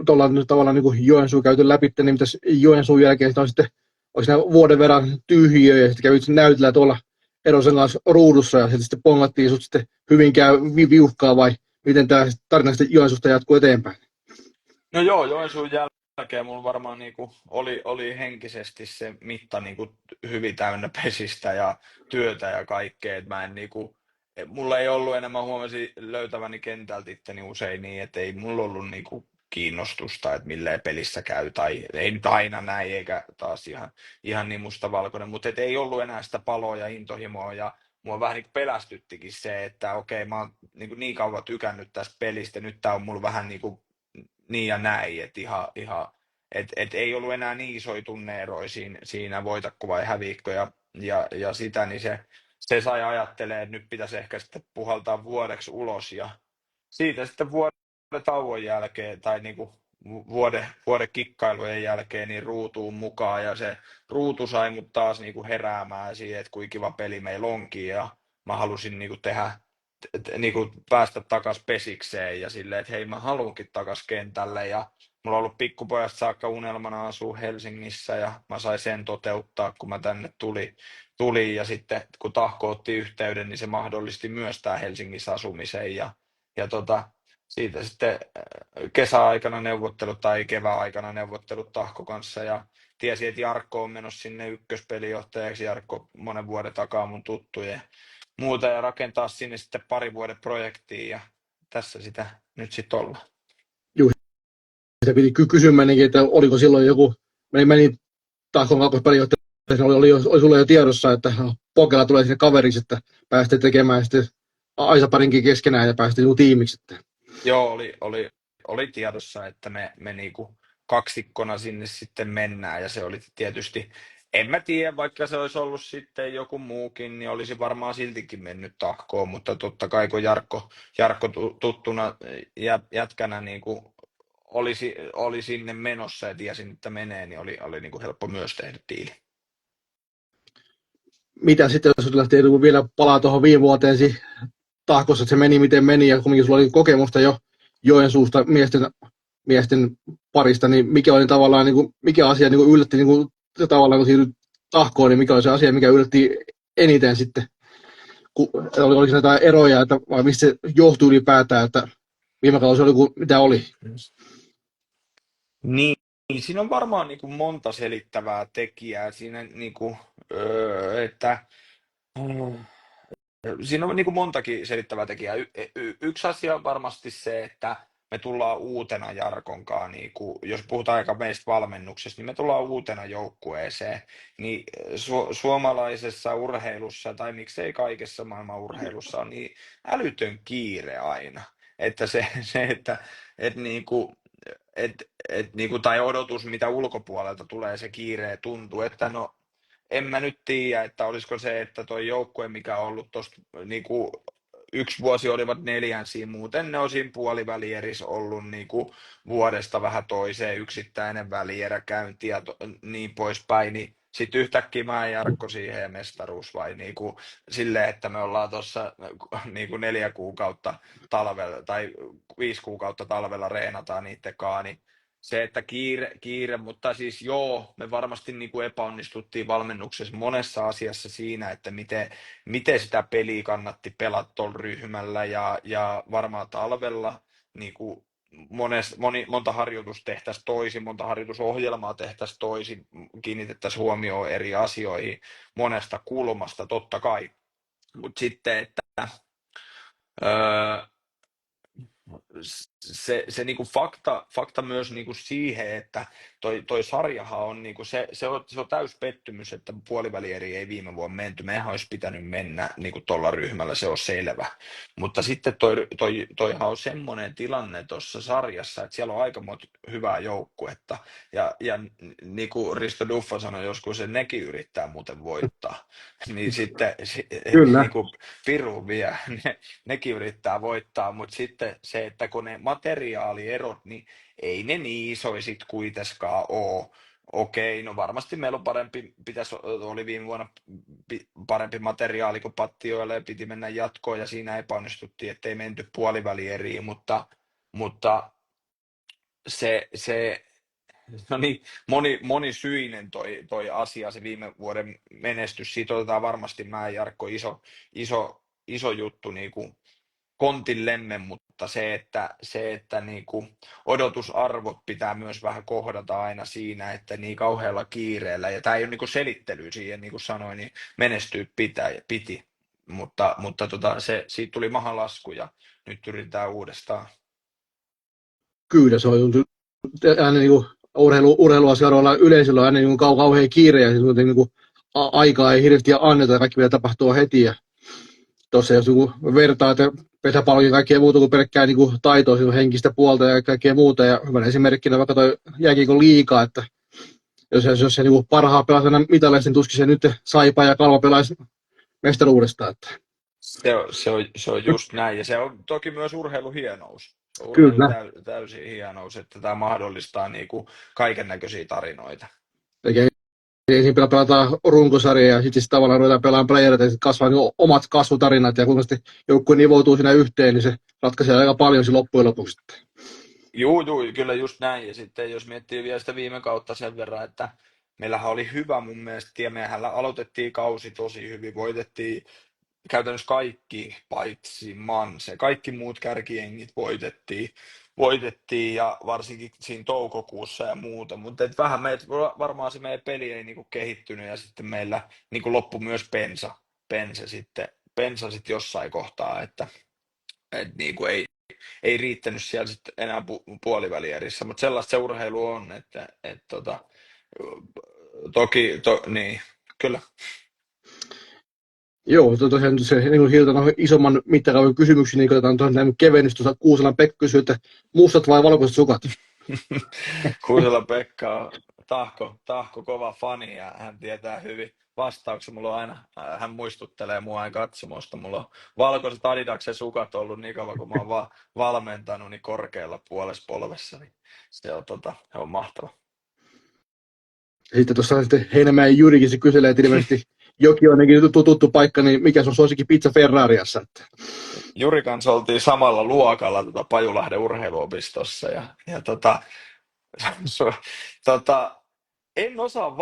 ollaan nyt tavallaan niin Joensuu käyty läpi, niin mitäs Joensuun jälkeen on sitten olisi vuoden verran tyhjiö ja sitten kävit näytellä tuolla Erosen kanssa ruudussa ja sitten pongattiin sut sitten Hyvinkään viuhkaa vai miten tämä tarina sitten Joensuusta jatkuu eteenpäin? No joo, Joensuun jälkeen mulla varmaan niinku oli henkisesti se mitta niinku hyvin täynnä pesistä ja työtä ja kaikkea, että mä en niinku, mulla ei ollut enää, mä huomasin löytäväni kentältä itteni usein niin, että ei mulla ollut niinku kiinnostusta, että milleen pelissä käy, tai ei nyt aina näin, eikä taas ihan niin mustavalkoinen, mutta et ei ollut enää sitä paloa ja intohimoa, ja mua vähän niin pelästyttikin se, että okei, mä oon niin kauan tykännyt tästä pelistä, nyt tää on mulla vähän niin ja näin, että et ei ollut enää niin isoja tunne-eroja siinä voitakko vai häviikko ja sitä, niin se sai ajattelemaan, että nyt pitäisi ehkä sitten puhaltaa vuodeksi ulos ja siitä sitten vuoden tauon jälkeen tai niinku vuoden kikkailujen jälkeen niin ruutuun mukaan ja se ruutu sai mut taas niinku heräämään siihen, että kuinka kiva peli meillä onkin ja mä halusin niinku tehdä niinku päästä takas pesikseen ja silleen, että hei mä haluankin takas kentälle ja mulla on ollut pikkupojasta saakka unelmana asua Helsingissä ja mä sain sen toteuttaa, kun mä tänne tulin ja sitten kun Tahko otti yhteyden, niin se mahdollisti myös tää Helsingissä asumisen ja siitä sitten kesäaikana neuvottelut tai kevääaikana neuvottelut Tahko kanssa ja tiesi, että Jarkko on menossa sinne ykköspelijohtajaksi. Jarkko monen vuoden takaa mun tuttuja muuta ja rakentaa sinne sitten 2 vuoden projektia ja tässä sitä nyt sitten ollaan. Juu, sitä piti kysymänkin, että oliko silloin joku, meni Tahkon kakkospelijohtaja, oli sulla jo tiedossa, että Pokela tulee sinne kaveriksi, että pääsette tekemään sitten Aisaparinkin keskenään ja pääsette tiimiksi. Että. Joo, oli tiedossa, että me niinku kaksikkona sinne sitten mennään ja se oli tietysti En mä tiedä, vaikka se olisi ollut sitten joku muukin, niin olisi varmaan siltikin mennyt tahkoon, mutta totta kai kun Jarkko tuttuna jätkänä niin kuin oli sinne menossa ja tiesin, että menee, niin oli niin kuin helppo myös tehdä diili. Mitä sitten, jos lähtee vielä palaa tuohon viime vuoteensi tahkossa, että se meni miten meni, ja kumminkin sulla oli kokemusta jo Joensuusta miesten parista, niin mikä oli tavallaan, niin kuin, mikä asia niin kuin yllätti niin kuin, tavallaan, kun siirryt tahkoon, niin mikä oli se asia, mikä yllätti eniten sitten? Oliko se jotain eroja, että, vai mistä se johtui ylipäätään, että viime kausi oli kuin mitä oli? Niin, siinä on varmaan niin kuin monta selittävää tekijää siinä, niin kuin, että siinä on niin kuin montakin selittävää tekijää. Yksi asia on varmasti se, että me tullaan uutena Jarkonkaan, niin kuin, jos puhutaan aika meistä valmennuksesta, niin me tullaan uutena joukkueeseen. Niin suomalaisessa urheilussa, tai miksei kaikessa maailman urheilussa, on niin älytön kiire aina. Että että niin kuin, niin kuin, tai odotus, mitä ulkopuolelta tulee, se kiire tuntuu, että no en mä nyt tiedä, että olisiko se, että toi joukkue, mikä on ollut tuosta niinku, yksi vuosi olivat neljänsiä, muuten ne on siinä puolivälierissä ollut niinku, vuodesta vähän toiseen yksittäinen välieräkäynti ja niin poispäin, niin sitten yhtäkkiä mä en Jarkko siihen ja mestaruus vai niinku, silleen, että me ollaan tuossa niinku 4 kuukautta talvella tai 5 kuukautta talvella reenataan niiden kaan, niin se, että kiire, mutta siis joo, me varmasti niin kuin epäonnistuttiin valmennuksessa monessa asiassa siinä, että miten sitä peliä kannatti pelata tuolla ryhmällä ja varmaan talvella niin kuin monta harjoitusta tehtäisiin toisin, monta harjoitusohjelmaa tehtäisiin toisin, kiinnitettäisiin huomioon eri asioihin monesta kulmasta totta kai, mutta sitten, että öö, se niinku fakta myös niinku siihen, että toi sarjahan on, niinku se on täys pettymys, että puolivälieri ei viime vuonna menty. Mehän olisi pitänyt mennä niinku tuolla ryhmällä, se on selvä. Mutta sitten toihan on semmoinen tilanne tuossa sarjassa, että siellä on aika monta hyvää joukkuetta. Ja niin kuin Risto Duffa sanoi joskus, että nekin yrittää muuten voittaa. Niin sitten Kyllä. niin kuin piru vie, nekin yrittää voittaa, mutta sitten se, että kun ne materiaalierot, niin ei ne niin isoja sit kuitenkaan ole. Okei, no varmasti meillä on oli viime vuonna parempi materiaali kuin Pattioille ja piti mennä jatkoon ja siinä epäonnistuttiin, ettei menty puolivälieriin, mutta se no niin, monisyinen toi asia, se viime vuoden menestys, siitä otetaan varmasti mä ja Jarkko iso juttu niin kuin kontillemme, mutta se että niin kuin odotusarvot pitää myös vähän kohdata aina siinä, että niin kauhealla kiireellä, ja tämä ei ole niin kuin selittely siihen, niin kuin sanoin, niin menestyä piti, mutta siitä tuli mahalasku ja nyt yritetään uudestaan. Kyllä, se on aina niin kuin urheiluasioilla yleisöllä on aina niin kuin kauhean kiire ja niin kuin, aikaa ei hirveästi anneta ja kaikki pitää tapahtua heti. Ja tuossa jos joku vertaa, että pesäpallokin kaikkea muuta kuin pelkkää niin kuin taitoa, siis henkistä puolta ja kaikkea muuta. Ja hyvänä esimerkkinä vaikka toi jääkiekon liigaa, että jos se niin kuin parhaa pelasi aina mitaleista, niin tuskin se nyt Saipa ja Kalpa pelaisi mestaruudesta. Että. Se on just näin, ja se on toki myös urheilun hienous. Se on urheilun Kyllä. täysin hienous, että tämä mahdollistaa niinku kaiken näköisiä tarinoita. Eikä ensin pelataan runkosarja ja sitten tavallaan ruvetaan pelaamaan playerit ja sitten kasvaa niin omat kasvutarinat ja kuinka sitten joukkue nivoutuu siinä yhteen, niin se ratkaisee aika paljon loppujen lopuksi. Juu, kyllä just näin. Ja sitten jos miettii vielä sitä viime kautta sen verran, että meillähän oli hyvä mun mielestä, ja mehän aloitettiin kausi tosi hyvin, voitettiin käytännössä kaikki paitsi Manse. Kaikki muut kärkijengit voitettiin ja varsinkin siinä toukokuussa ja muuta, mutta vähän varmaan se meidän peli ei niinku kehittynyt ja sitten meillä niinku loppui myös pensa sitten jossain kohtaa, että niinku ei riittänyt siellä sitten enää puolivälierissä, mutta sellaista se urheilu on, että niin, kyllä. Joo, tosiaan se niin siirrytään isomman mittakaavan kysymyksiin, niin otetaan tuohon kevennys tuossa Kuuselan Pekka kysyy, että mustat vai valkoiset sukat? Kuusela Pekka Tahko kova fani ja hän tietää hyvin vastauksen. Mulla on aina, hän muistuttelee mua aina katsomosta. Mulla on valkoiset Adidaksen sukat ollut niin kauan, kun mä oon valmentanut niin korkealla puolessa polvessa. Niin se on mahtava. Ja sitten tuossa sitten Heinämäen Jyrikin se kyselee, että ilmeisesti joki on ainakin tuttu paikka, niin mikä sun suosikin pizza Ferrariassa? Että. Juri kanssa oltiin samalla luokalla Pajulahden urheiluopistossa su- tota, en osaa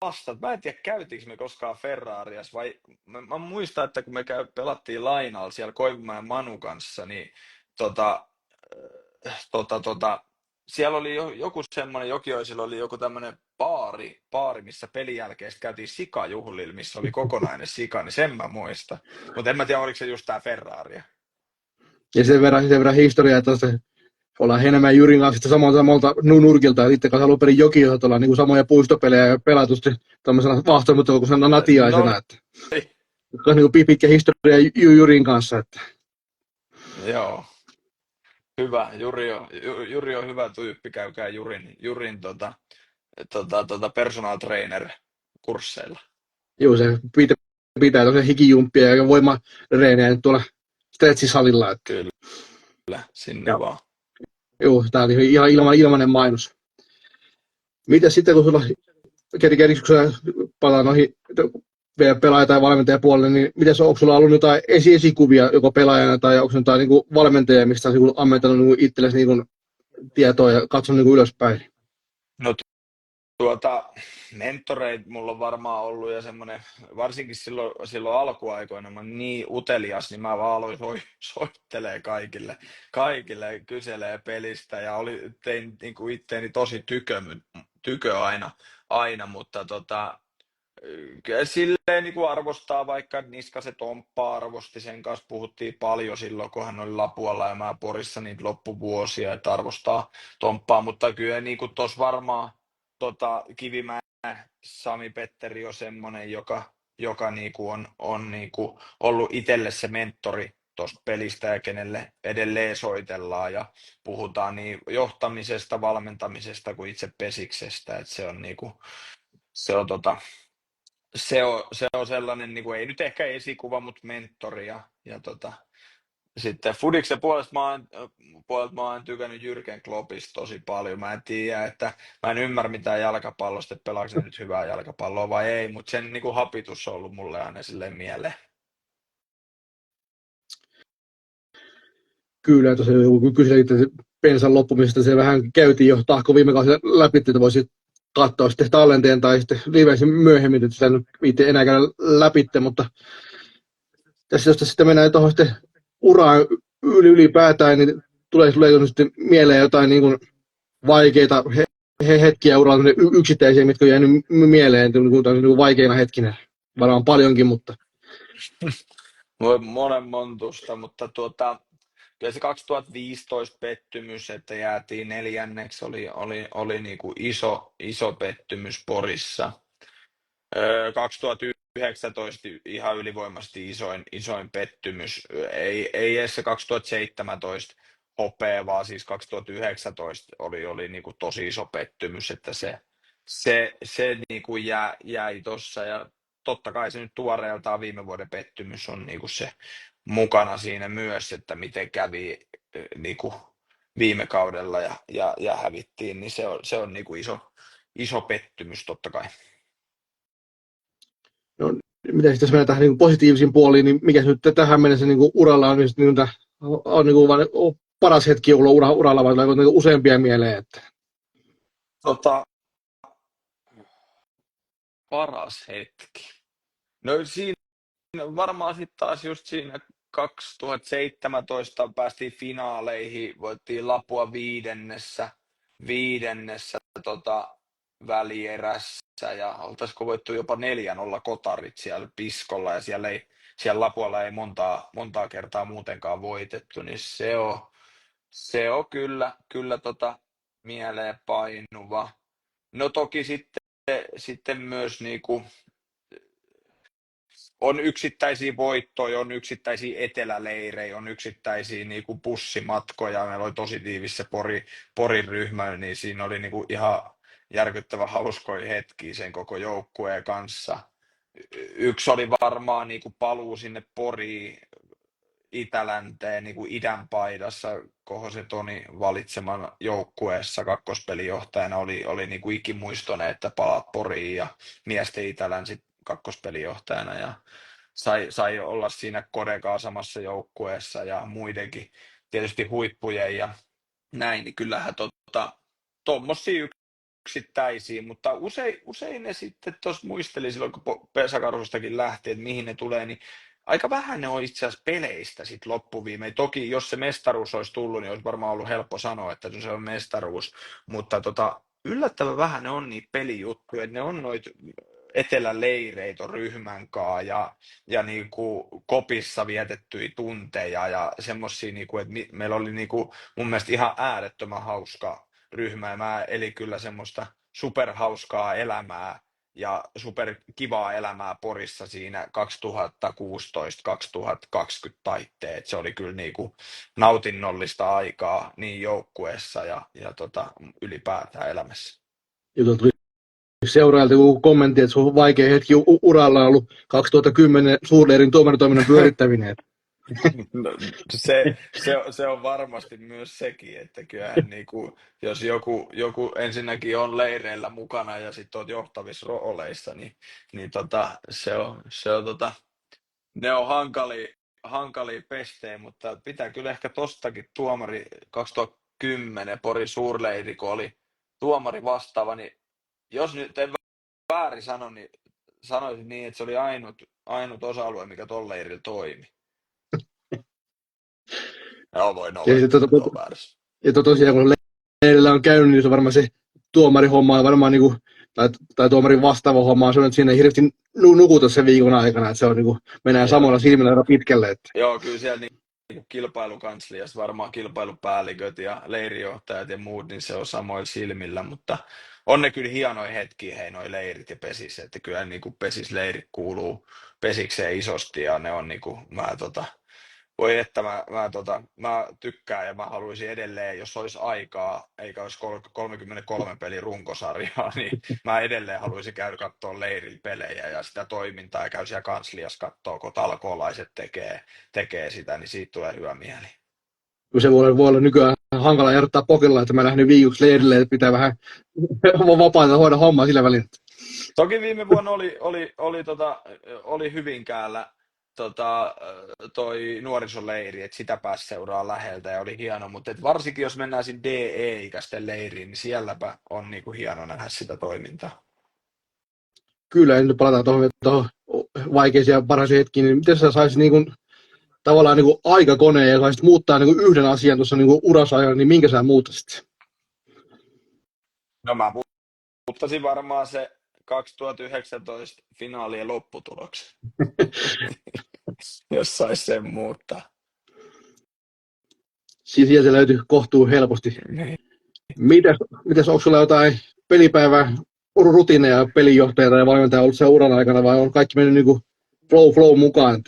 vastata. Mä en tiedä, käytiinkö me koskaan Ferrarias vai mä muistan, että kun me pelattiin Lainalla siellä Koivumäen Manu kanssa, niin tota, siellä oli joku semmoinen, Jokioisilla oli joku tämmöinen baari, missä pelin jälkeen käytiin sikajuhlilla, missä oli kokonainen sika, niin sen mä muistan. Mutta en mä tiedä, oliko se just tää Ferraria. Ja sen verran historiaa, että ollaan Heinämäen Jyrin kanssa samalta nurkilta, ja sitten kanssa alun perin Jokiossa ollaan niin samoja puistopelejä ja pelattu tämmöisenä vastaanottokokoisena natiaisena. No Että. Niin pitkä historia Jyrin kanssa. Että. joo, hyvä. Juri on hyvä tyyppi, käykää Jurin personal trainer kursseilla. Joo, se pitää tosiaan hikijumppia ja voimareeniä tuolla stretchisalilla. Että. Kyllä, sinne Ja, vaan. joo, tää oli ihan ilmainen mainos. Mitä sitten, kun sulla kerkis, kun sä palaat noihin pelaaja- tai valmentajapuolelle, niin miten onko sulla ollut jotain esikuvia joko pelaajana tai onko jotain niin valmentajia, mistä olet niin ammentanut niin itsellesi niin tietoa ja katsonut niin ylöspäin? No mentoreita mulla on varmaan ollut ja semmoinen, varsinkin silloin alkuaikoina, mä niin utelias, niin mä vaan aloin soittelee kaikille kyselee pelistä ja tein niin kuin itteeni tosi tykö aina, mutta kyllä silleen niin kuin arvostaa, vaikka Niskasen Tomppa arvosti, sen kanssa puhuttiin paljon silloin, kun hän oli Lapualla ja mä Porissa niitä loppuvuosia, että arvostaa Tomppaa, mutta kyllä niin kuin tuossa varmaan Kivimäen Sami Petteri on semmoinen, joka niinku on niinku ollut itselle se mentori tuosta pelistä ja kenelle edelleen soitellaan ja puhutaan niin johtamisesta, valmentamisesta kuin itse pesiksestä, että se on niinku, se on se on sellainen, niin kuin, ei nyt ehkä esikuva, mutta mentori. Sitten Fudiksen puolesta mä oon tykännyt Jürgen Kloppista tosi paljon. Mä en tiedä, että mä en ymmärrä mitään jalkapallosta, että pelaako se nyt hyvää jalkapalloa vai ei, mutta sen niin kuin hapitus on ollut mulle aina silleen mieleen. Kyllä, tosiaan kun kyselit bensan loppumisesta, se vähän käytiin jo tahko viime kaudella läpi, että voisi katsoa sitten tallenteen tai sitten liveisen myöhemmin, että sitä nyt itse enää käydä läpi, mutta tässä jos sitten mennään tuohon sitten uraan ylipäätään, niin tulee sitten mieleen jotain niin kuin vaikeita hetkiä uralla, yksittäisiä, mitkä on jäänyt mieleen niin kuin vaikeina hetkinä. Varmaan paljonkin, mutta Monen montusta, mutta kyllä se 2015 pettymys, että jäätiin neljänneksi, oli niin kuin iso pettymys Porissa. 2019 ihan ylivoimaisesti isoin pettymys. Ei edes se 2017 hopea, vaan siis 2019 oli niin kuin tosi iso pettymys, että se niin kuin jäi tuossa. Ja totta kai se nyt tuoreeltaan viime vuoden pettymys on niin kuin se mukana siinä myös, että miten kävi niin kuin viime kaudella ja hävittiin, niin se on niin kuin iso pettymys totta kai. no, mitä sitten jos mennään tähän niin positiivisiin puoliin, niin mikä nyt tähän mennessä niin uralla on, on niin kuin paras hetki ollut uralla vai niin useampia mieleen? Että. Tota, paras hetki. No siinä varmaan sitten taas just siinä 2017 päästiin finaaleihin, voittiin Lapua viidennessä välierässä ja oltaisiko voittu jopa 4-0 kotarit siellä Piskolla ja siellä Lapualla ei montaa kertaa muutenkaan voitettu, niin se on kyllä mieleen painuva. No toki sitten myös niinku on yksittäisiä voittoja, on yksittäisiä eteläleirejä, on yksittäisiä niinku bussimatkoja. Meillä oli tosi tiivis se Porin ryhmä, niin siinä oli niinku järkyttävän hauskoja hetkiä sen koko joukkueen kanssa. Yksi oli varmaan niin kuin paluu sinne Poriin Itälänteen niin kuin idän paidassa Kohosen Toni valitseman joukkueessa kakkospelijohtajana oli niin kuin ikimuistoinen, että palaat Poriin ja miesten Itälänsi kakkospelijohtajana ja sai olla siinä Kodekaa samassa joukkueessa ja muidenkin tietysti huippujen ja näin, niin kyllähän tommosia yksittäisiä, mutta usein ne sitten tuossa muistelin silloin, kun Pesäkarustakin lähti, että mihin ne tulee, niin aika vähän ne on itse asiassa peleistä sitten loppuviimein. Toki jos se mestaruus olisi tullut, niin olisi varmaan ollut helppo sanoa, että se on mestaruus, mutta yllättävän vähän ne on niitä pelijuttuja, että ne on noita eteläleireitä ryhmän kanssa ja niinku kopissa vietettyjä tunteja ja semmosia, niinku, että meillä oli niinku, mun mielestä ihan äärettömän hauska ryhmä ja mä elin kyllä semmoista superhauskaa elämää ja superkivaa elämää Porissa siinä 2016-2020 taitteet. Se oli kyllä niinku nautinnollista aikaa niin joukkueessa ja ylipäätään elämässä. Ja tuli seuraajalta joku kommentti, että se on vaikea hetki uralla on ollut 2010 suurleirin tuomaritoiminnan pyörittäminen. No, se on varmasti myös sekin, että kyllähän niinku, jos joku ensinnäkin on leireillä mukana ja sitten oot johtavissa rooleissa, niin ne on hankalia pestejä, mutta pitää kyllä ehkä tostakin tuomari 2010 Porin suurleiri, kun oli tuomari vastaava, niin jos nyt en väärin sano, niin sanoisin niin, että se oli ainut osa-alue, mikä tuolla leirillä toimi. Joo, voin olla, Ja että sitten nyt on väärässä. tosiaan, kun leirillä on käynyt, niin se on varmaan se tuomarihomma on varmaan niinku, tai tuomarin vastaava homma on se, että siinä ei hirveästi nukuta sen viikon aikana, että se on niinku, mennään samalla silmillä aika pitkälle. Että. Joo, kyllä siellä niin kilpailukansliassa varmaan kilpailupäälliköt ja leirijohtajat ja muut, niin se on samoilla silmillä, mutta on ne kyllä hienoja hetkiä, hei, noi leirit ja pesis, että kyllä niin kuin pesisleirit kuuluu pesikseen isosti ja ne on niin kuin, voi että mä tykkään ja mä haluaisin edelleen, jos olisi aikaa, eikä olisi 33 pelin runkosarjaa, niin mä edelleen haluaisin käydä katsoa leirillä pelejä ja sitä toimintaa ja käy siellä kansliassa katsoa, kun talkoolaiset tekee sitä, niin siitä tulee hyvä mieli. Se voi olla nykyään hankala ehdottaa pokella, että mä lähdin viikoksi leirille, että pitää vähän vapaata hoida hommaa sillä välin. Toki viime vuonna oli Hyvinkäällä toi nuorisoleiri, että sitä pääsi seuraa läheltä ja oli hieno, mutta et varsinkin jos mennään sinne DE-ikäisten leiriin, niin sielläpä on niinku hieno nähdä sitä toimintaa. Kyllä, nyt palataan tuohon vaikeisiin ja parhaisiin hetkiin, niin miten sä saisit niinku, tavallaan niinku aikakoneen ja saisit muuttaa niinku yhden asian tuossa niinku urasajan, niin minkä sä muuttaisit? No mä muuttaisin varmaan se 2019 finaalien lopputuloksen, jos sais sen muuttaa. Sieltä löytyy kohtuu helposti. Niin. Mitäs onko sulla jotain pelipäivää rutiineja pelinjohtaja tai valmentaja ollut sen uran aikana vai on kaikki mennyt niinku flow mukaan?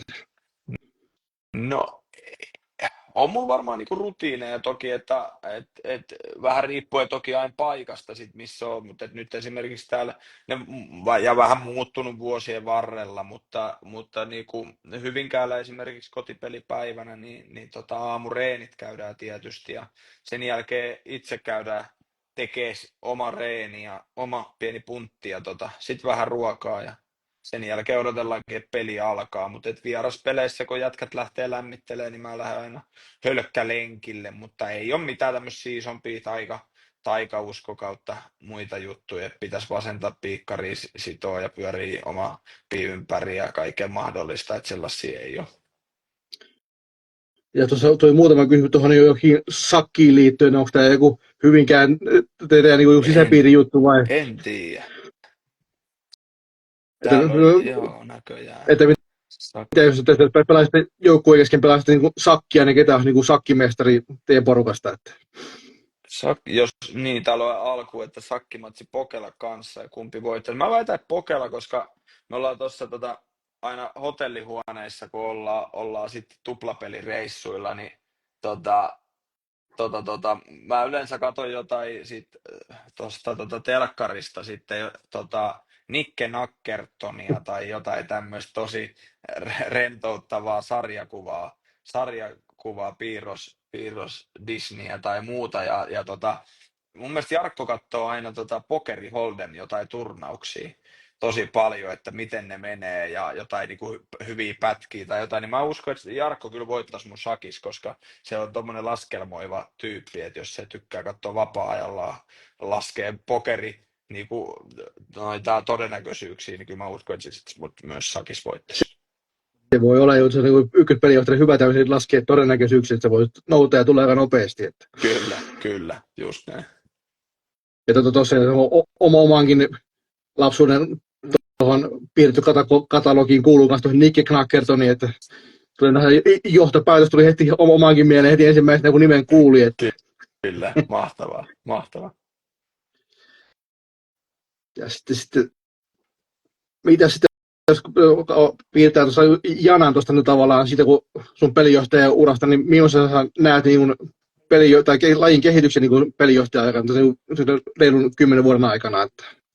No, on mulla varmaan niinku rutiineja toki, että vähän riippuen toki aina paikasta sit missä on, mutta nyt esimerkiksi täällä ja vähän muuttunut vuosien varrella, mutta niinku Hyvinkäällä esimerkiksi kotipelipäivänä niin aamureenit käydään tietysti ja sen jälkeen itse käydään tekee oma reeni ja oma pieni puntti ja sitten vähän ruokaa ja sen jälkeen odotellaankin, että peli alkaa, mutta vieraspeleissä, kun jätkät lähtee lämmittelemään, niin mä lähden aina hölkkälenkille, mutta ei ole mitään tämmöisiä isompia taikausko kautta muita juttuja, että pitäisi vasenta piikkaria sitoa ja pyörii oma ympäri ja kaiken mahdollista, että sellaisia ei ole. Ja tuossa tuli muutama kysymys tuohon johonkin sakkiin liittyen, onko tämä joku Hyvinkään teidän niin sisäpiirin juttu vai? En tiedä. Joo, näköjään. Että mitä jos te pelaisitte joukkueen kesken pelaisitte niin sakkia, niin ketä olisi niin sakkimestari teidän porukasta? Että? Jos niin, täällä on alku, että sakkimatsi Pokela kanssa ja kumpi voittaa. Mä väitän, että Pokela, koska me ollaan tuossa aina hotellihuoneissa, kun ollaan sitten tuplapelireissuilla, niin Mä yleensä katson jotain tuosta telkkarista sitten Nikke Nakkertonia tai jotain tämmöistä tosi rentouttavaa sarjakuvaa piirros Disneyä tai muuta mun mielestä Jarkko katsoo aina Pokeri Holden jotain turnauksia tosi paljon, että miten ne menee ja jotain niin kuin hyviä pätkiä tai jotain, niin mä uskon, että Jarkko kyllä voittaisi mun shakis, koska se on tommonen laskelmoiva tyyppi, että jos se tykkää katsoa vapaa-ajalla laskee pokeri niin kuin noita todennäköisyyksiä, niin kyllä mä uskon, että se sit mut myös shakis voittaisi. Se voi olla, jos se on niin ykköspelijohtaja hyvä tämmöisen laskea todennäköisyyksiä, että se voi noutaa ja tulla aika nopeasti. Että. Kyllä, just näin. Ja tuossa omaankin lapsuuden tuohon piirretty katalogiin kuuluu myös tuohon Nicky Knackertoniin, että johtopäätös tuli heti omaankin mieleen heti ensimmäisenä, kun nimen kuuli. Että. Kyllä, mahtavaa. Ja sitten mitä sitten, jos piirtää tuossa janan tuosta nyt tavallaan siitä, kun sun pelijohtajan urasta, niin millaisen sä näet niin tai lajin kehityksen niin pelijohtajan aikana, reilun 10 vuoden aikana,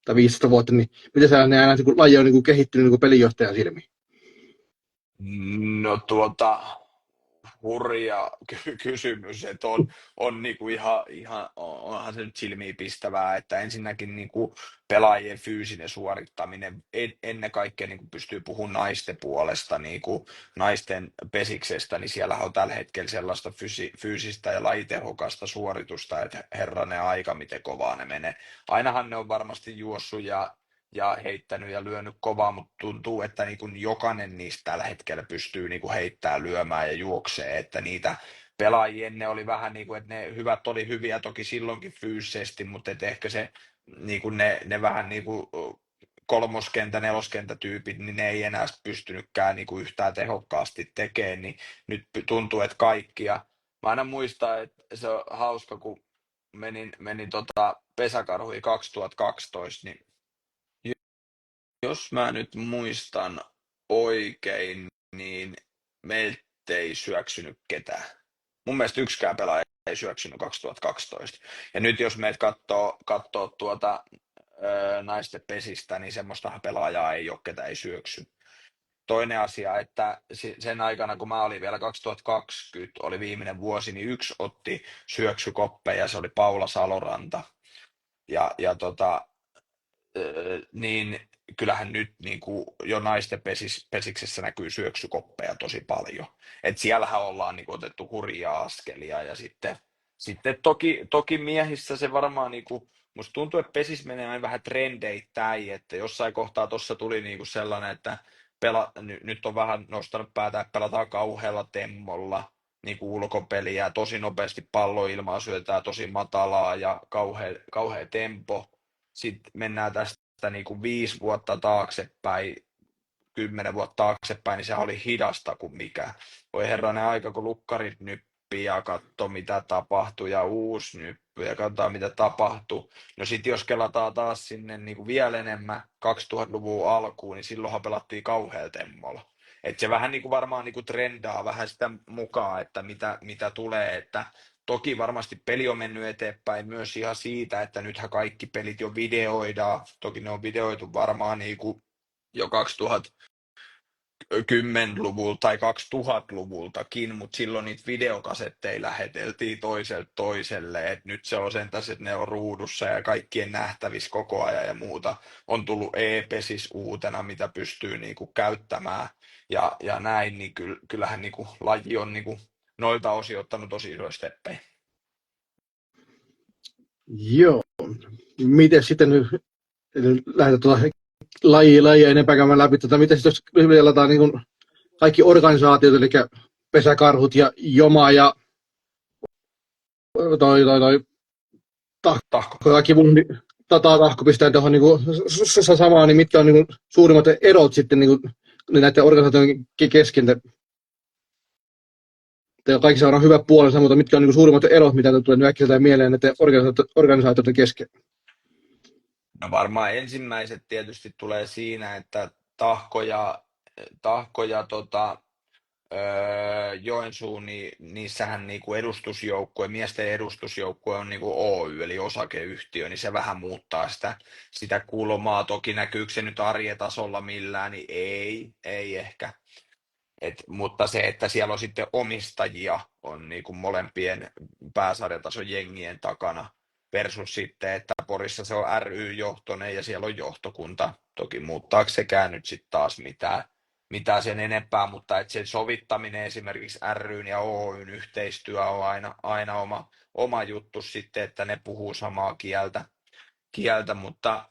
tai 15 vuotta, niin miten sä näet, niin laji on niin kehittynyt niin pelijohtajan silmiin? No hurja kysymys, että on niinku ihan, onhan se nyt silmiin pistävää, että ensinnäkin niinku pelaajien fyysinen suorittaminen ennen kaikkea niinku pystyy puhumaan naisten puolesta, niinku naisten pesiksestä, niin siellä on tällä hetkellä sellaista fyysistä ja lajitehokasta suoritusta, että herranen aika, miten kovaa ne menee. Ainahan ne on varmasti juossut ja heittänyt ja lyönyt kovaa, mutta tuntuu, että niin kuin jokainen niistä tällä hetkellä pystyy niin kuin heittämään, lyömään ja juoksee, että niitä pelaajia ennen oli vähän niin kuin, että ne hyvät oli hyviä toki silloinkin fyysisesti, mutta että ehkä se niin kuin ne vähän niin kuin kolmoskentä, neloskentä tyypit, niin ne ei enää pystynytkään niin kuin yhtään tehokkaasti tekemään, niin nyt tuntuu, että kaikkia. Mä aina muistan, että se on hauska, kun menin pesäkarhuihin 2012, niin jos mä nyt muistan oikein, niin meiltä ei syöksynyt ketään. Mun mielestä yksikään pelaaja ei syöksynyt 2012. Ja nyt jos meitä katsoo naisten pesistä, niin semmoista pelaajaa ei ole, ketä ei syöksy. Toinen asia, että sen aikana, kun mä olin vielä 2020, oli viimeinen vuosi, niin yksi otti syöksykoppeja, se oli Paula Saloranta. Niin kyllähän nyt niin kuin jo naisten pesiksessä näkyy syöksykoppeja tosi paljon. Et siellähän ollaan niin kuin otettu hurjia askelia ja sitten toki miehissä se varmaan niin kuin, musta tuntuu, että pesis menee aina vähän trendeittäin, että jossain kohtaa tuossa tuli niin kuin sellainen, että nyt on vähän nostanut päätä, että pelataan kauhealla temmolla niin kuin ulkopeliä, tosi nopeasti palloilmaa syötetään tosi matalaa ja kauhea tempo. Sitten mennään tästä niin kuin 5 vuotta taaksepäin, 10 vuotta taaksepäin, niin se oli hidasta kuin mikä. Voi herranen aika, kun lukkarit nyppii ja katsoo mitä tapahtuu ja uusi nyppy ja katsotaan mitä tapahtuu. No sitten jos kelataan taas sinne niin kuin vielä enemmän 2000-luvun alkuun, niin silloinhan pelattiin kauhealla temmolla. Et se vähän niin kuin varmaan niin kuin trendaa vähän sitä mukaan, että mitä tulee, että toki varmasti peli on mennyt eteenpäin myös ihan siitä, että nythän kaikki pelit jo videoidaan. Toki ne on videoitu varmaan niin kuin jo 2010-luvulta tai 2000-luvultakin, mutta silloin niitä videokasetteja läheteltiin toiselta toiselle. Et nyt se on sentäs, että ne on ruudussa ja kaikkien nähtävissä koko ajan ja muuta. On tullut e-pesis uutena, mitä pystyy niinku käyttämään ja näin, niin kyllähän niinku laji on niinku noilta osin ottanut tosi isoja steppejä. Joo. Miten sitten nyt lähdetään tuota lajia enempää käymään läpi, miten sitten jos pelataan niin kaikki organisaatiot, eli pesäkarhut ja Joma ja toi Tahko. kaikki mun tahko pistää tuohon niin samaan, niin mitkä on niin suurimmat erot sitten niin näiden organisaatioiden kesken? Kaikissa on hyvä puolensa, mutta mitkä on niin suurimmat erot, mitä tulee äkkiseltä mieleen näiden organisaatioiden kesken? No varmaan ensimmäiset tietysti tulee siinä, että tahko ja Joensuun, niin niissähän niinku edustusjoukkue, miesten edustusjoukkue on niinku Oy, eli osakeyhtiö, niin se vähän muuttaa sitä kulmaa. Toki näkyykö se nyt arjetasolla millään, niin ei ehkä. Mutta se, että siellä on sitten omistajia, on niinku molempien pääsarjatason jengien takana versus sitten, että Porissa se on ry-johtoinen ja siellä on johtokunta. Toki muuttaako sekään nyt sitten taas mitään sen enempää, mutta että sen sovittaminen esimerkiksi ryn ja oyn yhteistyö on aina oma juttu sitten, että ne puhuu samaa kieltä, mutta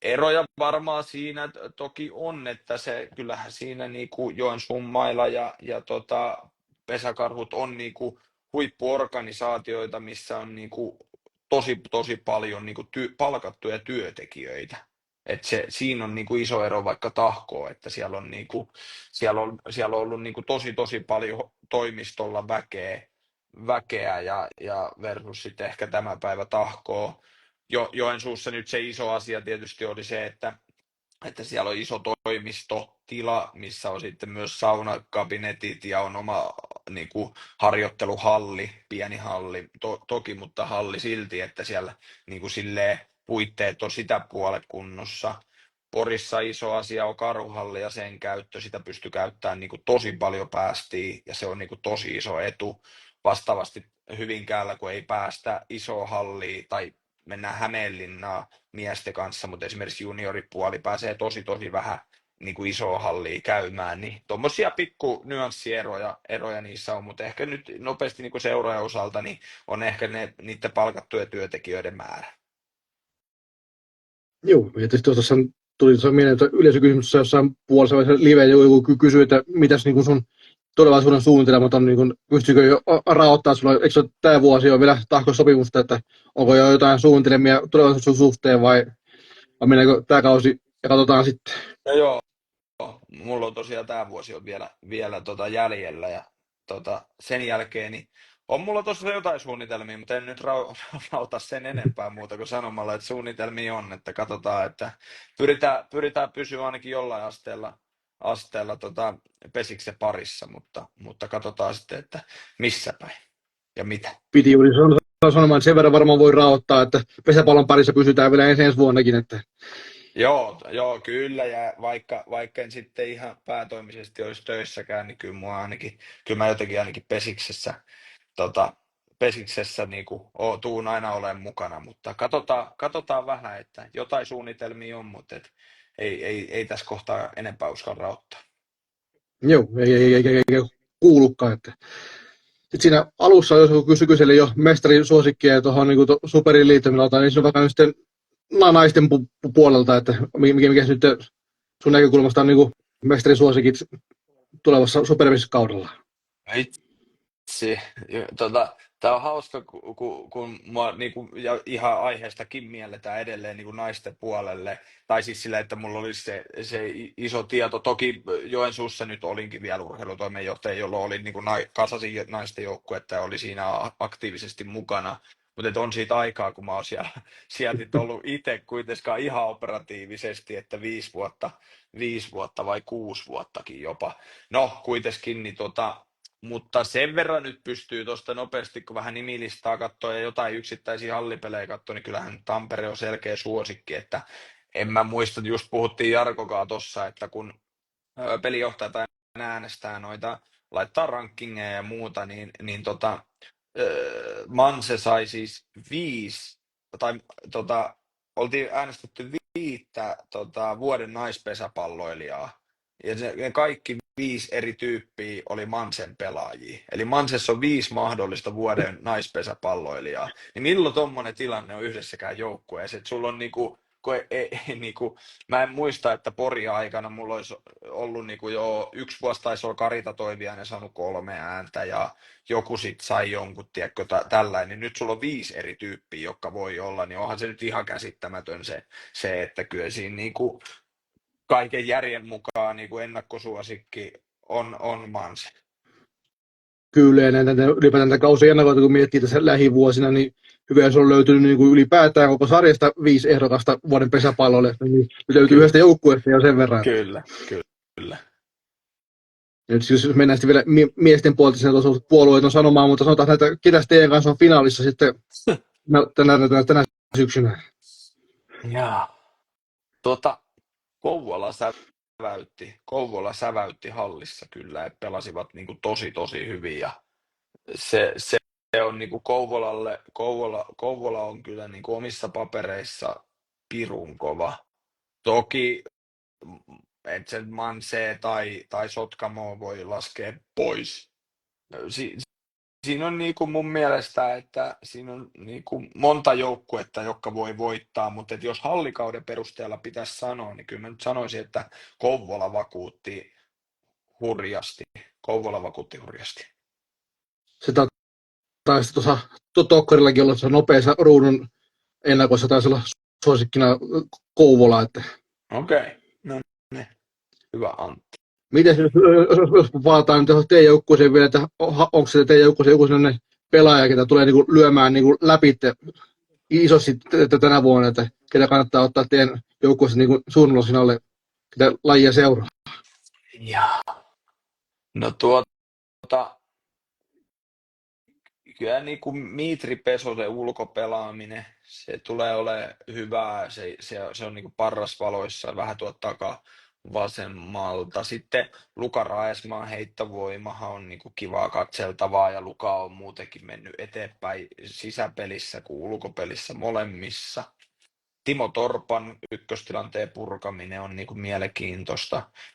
eroja varmaan siinä toki on, että se kyllähän siinä niinku Joensuun mailla ja pesäkarhut on niinku huippuorganisaatioita, missä on niinku tosi paljon niinku palkattuja työntekijöitä. Siinä on niinku iso ero vaikka tahkoa, että siellä on ollut niinku tosi paljon toimistolla väkeä ja versus sitten ehkä tämä päivä tahkoa. Joensuussa nyt se iso asia tietysti oli se, että siellä on iso toimistotila, missä on sitten myös saunakabinetit ja on oma niin kuin, harjoitteluhalli, pieni halli toki, mutta halli silti, että siellä niin kuin, silleen, puitteet on sitä puolet kunnossa. Porissa iso asia on karhuhalli ja sen käyttö, sitä pystyy käyttämään niin kuin, tosi paljon päästiin ja se on niin kuin, tosi iso etu. Vastaavasti Hyvinkäällä, kun ei päästä isoon halliin tai mennään Hämeenlinnaan miesten kanssa, mutta esimerkiksi junioripuoli pääsee tosi vähän niin kuin isoa halliin käymään, niin tuommoisia pikku nyanssieroja niissä on, mutta ehkä nyt nopeasti niin kuin seurojen osalta niin on ehkä niiden palkattujen työntekijöiden määrä. Joo, ja tietysti tuossa tuli tuossa mieleen, että yleisökysymyksessä jossain puolessa live joku kysyi, että mitäs niin kuin sun tulevaisuuden suunnitelmat on, niin kuin, pystyykö jo rahoittaa sulla, eikö se ole tämä vuosi on vielä tahkosopimusta, että onko jo jotain suunnitelmia tulevaisuuden suhteen vai mennäänkö tämä kausi ja katsotaan sitten. No joo, mulla on tosiaan tämä vuosi on vielä jäljellä ja sen jälkeen niin on mulla tuossa jotain suunnitelmia, mutta en nyt rauta sen enempää muuta kuin sanomalla, että suunnitelmia on, että katsotaan, että pyritään pysyä ainakin jollain asteella pesiksen parissa, mutta katsotaan sitten, että missä päin ja mitä. Piti juuri sanomaan, että sen verran varmaan voi rahoittaa, että pesäpallon parissa pysytään vielä ensi vuonnakin. Että... Joo, kyllä, ja vaikka en sitten ihan päätoimisesti olisi töissäkään, niin kyllä mä jotenkin ainakin pesiksessä niin kuin, tuun aina olemaan mukana, mutta katsotaan vähän, että jotain suunnitelmia on, mutta ei tässä kohtaa enempää uskalla raottaa. Joo, ei kuulukaan. Että. Sitten siinä alussa, jos kyseli jo mestarin suosikkia tuohon niin Superin liittymillä, niin se on vaikka sitten naisten puolelta, että mikä nyt sun näkökulmasta on niin mestarin suosikit tulevassa Superissa-kaudella? Vitsi, tämä on hauska, kun mua niinku, ja ihan aiheestakin mielletään edelleen niinku naisten puolelle. Tai siis sillä, että mulla olisi se iso tieto. Toki Joensuussa nyt olinkin vielä urheilutoimenjohtaja, jolloin oli niinku kasasin naisten joukkuetta ja oli siinä aktiivisesti mukana. Mutta on siitä aikaa, kun mä oon sieltä ollut itse kuitenkaan ihan operatiivisesti, että 5 vuotta vai 6 vuottakin jopa. No, kuitenkin, niin mutta sen verran nyt pystyy tuosta nopeasti, kun vähän nimilistaa katsoa ja jotain yksittäisiä hallipelejä katsoa, niin kyllähän Tampere on selkeä suosikki, että en mä muista, just puhuttiin Jarkokaa tuossa, että kun pelijohtajat aina äänestää noita, laittaa rankingeja ja muuta, niin Manse sai siis 5, tai oltiin äänestetty 5 vuoden naispesäpalloilijaa. Ja ne kaikki 5 eri tyyppiä oli Mansen pelaajia. Eli Mansessa on 5 mahdollista vuoden naispesäpalloilijaa. Niin milloin tommonen tilanne on yhdessäkään joukkueessa? Että sulla on niinku, niinku, mä en muista, että Poria aikana mulla olisi ollut niinku jo 1 vuosi taisi olla Karita Toiviainen saanut 3 ääntä ja joku sit sai jonkun, tiedätkö, tällainen. Niin nyt sulla on 5 eri tyyppiä, jotka voi olla, niin onhan se nyt ihan käsittämätön se että kyllä siinä niinku kaiken järjen mukaan niin kuin ennakkosuosikki on Manse. Kyllä, ja ylipäätään tätä kausia ennakoita, kun miettii tässä lähivuosina, niin hyvä, jos on löytynyt niin kuin ylipäätään koko sarjasta 5 ehdokasta vuoden pesäpallolle, niin löytyy yhdestä joukkueesta jo sen verran. Kyllä. Nyt jos mennään sitten vielä miesten puolelta, siinä on puolueeton sanomaan, mutta sanotaan, että ketäs teidän kanssa on finaalissa sitten tänä syksynä. Jaa. Tuota, Kouvola säväytti hallissa kyllä, että pelasivat niin kuin tosi hyvin ja se on niin kuin Kouvola on kyllä niin kuin omissa papereissa pirun kova. Toki et sen Manse tai Sotkamo voi laskea pois. Si, siinä on niin kuin mun mielestä, että siinä on niin kuin monta joukkuetta, jotka voi voittaa, mutta et jos hallikauden perusteella pitäisi sanoa, niin kyllä mä nyt sanoisin, että Kouvola vakuutti hurjasti. Kouvola vakuutti hurjasti. Se taisi tuossa Tokkorillakin olla se nopeassa ruudun ennakossa taisi olla suosikkina Kouvola. Että Okei, no niin, hyvä Antti. miten jos palataan nyt teidän joukkueeseen vielä, että onko se teidän joukkueeseen joku sellainen pelaaja, ketä tulee niinku lyömään niinku läpi isosti tänä vuonna, että ketä kannattaa ottaa teidän joukkueeseen niinku suurin alle, ketä lajia seuraa? Ja. No kyllä niin kuin Mitri Pesosen ulkopelaaminen, se tulee olemaan hyvää, se on niin kuin parrasvaloissa vähän tuot takaa vasemmalta. Sitten Luka Raesmaan heittovoimahan on niin kuin kivaa katseltavaa ja Luka on muutenkin mennyt eteenpäin sisäpelissä kuin ulkopelissä molemmissa. Timo Torpan ykköstilanteen purkaminen on niin kuin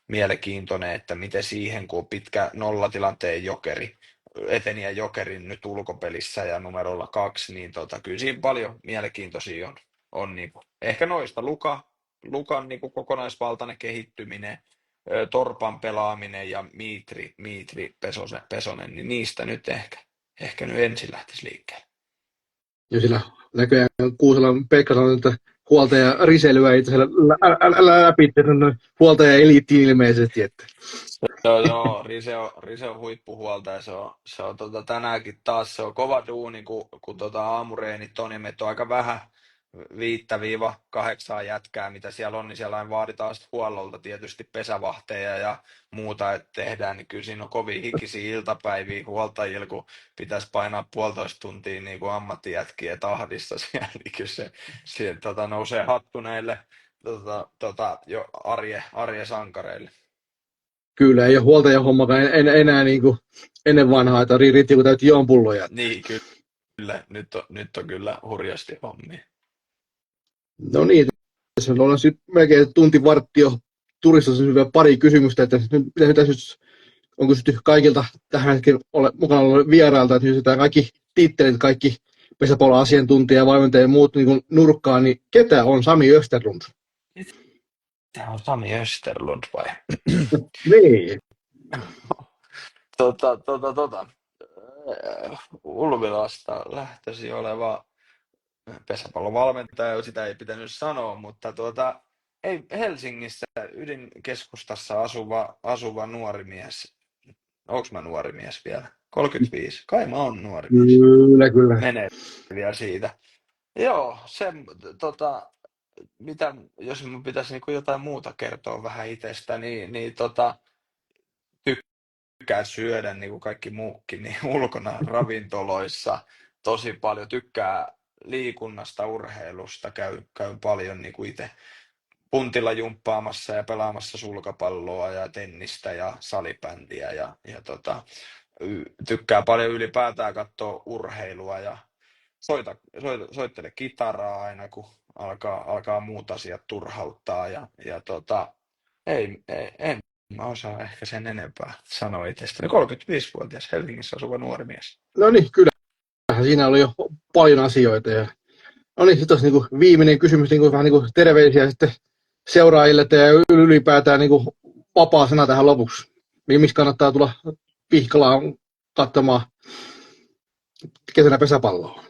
mielenkiintoinen, että miten siihen, kun on pitkä nollatilanteen jokeri, eteniä jokerin nyt ulkopelissä ja numerolla 2, niin kyllä siinä paljon mielenkiintoisia on niin kuin, ehkä noista Lukan niin kuin kokonaisvaltainen kehittyminen, Torpan pelaaminen ja Mitri Pesonen, niin niistä nyt ehkä nyt ensin lähtisi liikkeelle. Jo sillä näköjään Kuuselan Pekka sanoi, että huoltaja riseilyä itse älä läpi, huoltaja eliittiin ilmeisesti. Että. Joo, Rise on huippuhuoltaja, se on tänäänkin taas, se on kova duuni, kun aamureenit on, ja meitä on aika vähän 5-8 jätkää, mitä siellä on, niin siellä vaaditaan sitten huollolta tietysti pesävahteja ja muuta, että tehdään, niin kyllä siinä on kovin hikisiä iltapäiviä huoltajilla, kun pitäisi painaa 1,5 tuntia niin kuin ammattijätkiä tahdissa siellä, niin kyllä se nousee hattu näille jo arjen sankareille. Kyllä, ei ole huoltajan hommakaan enää niin kuin ennen vanhaa, että riitti kun täytyy joonpulloja. Niin, kyllä. Nyt on kyllä hurjasti hommia. No niin, tässä ollaan melkein tunti varttio turistassa vielä pari kysymystä, että nyt on kysytty kaikilta tähän hetken mukana oleville vierailta, että kysytään kaikki tittelit, kaikki pesäpalloasiantuntija, valmentaja ja muut niin nurkkaan, niin ketä on Sami Österlund? Tämä on Sami Österlund vai? Niin. Ulvilasta lähtöisin oleva pesäpallovalmentaja, sitä ei pitänyt sanoa, mutta ei Helsingissä ydinkeskustassa asuva nuori mies. Onko mä nuori mies vielä? 35. Kai mä oon nuori mies. Kyllä. Menee vielä siitä. Joo, mitä, jos minun pitäisi niin kuin jotain muuta kertoa vähän itsestä, niin tykkää syödä niin kuin kaikki muukin niin ulkona ravintoloissa tosi paljon. Tykkää liikunnasta, urheilusta, käy paljon niin kuin itse puntilla jumppaamassa ja pelaamassa sulkapalloa ja tennistä ja salibändiä ja tykkää paljon ylipäätään katsoa urheilua ja soittele kitaraa aina, kun alkaa muut asiat turhauttaa en mä osaa ehkä sen enempää sanoa itsestäni. 35-vuotias Helsingissä asuva nuori mies. No niin, kyllähän siinä oli jo paljon asioita. Ja. No niin, sitten niin viimeinen kysymys, niin kuin, vähän niin kuin terveisiä sitten seuraajille ja ylipäätään niin kuin vapaa sana tähän lopuksi. Missä kannattaa tulla Pihkalaan katsomaan kesänä pesäpalloa?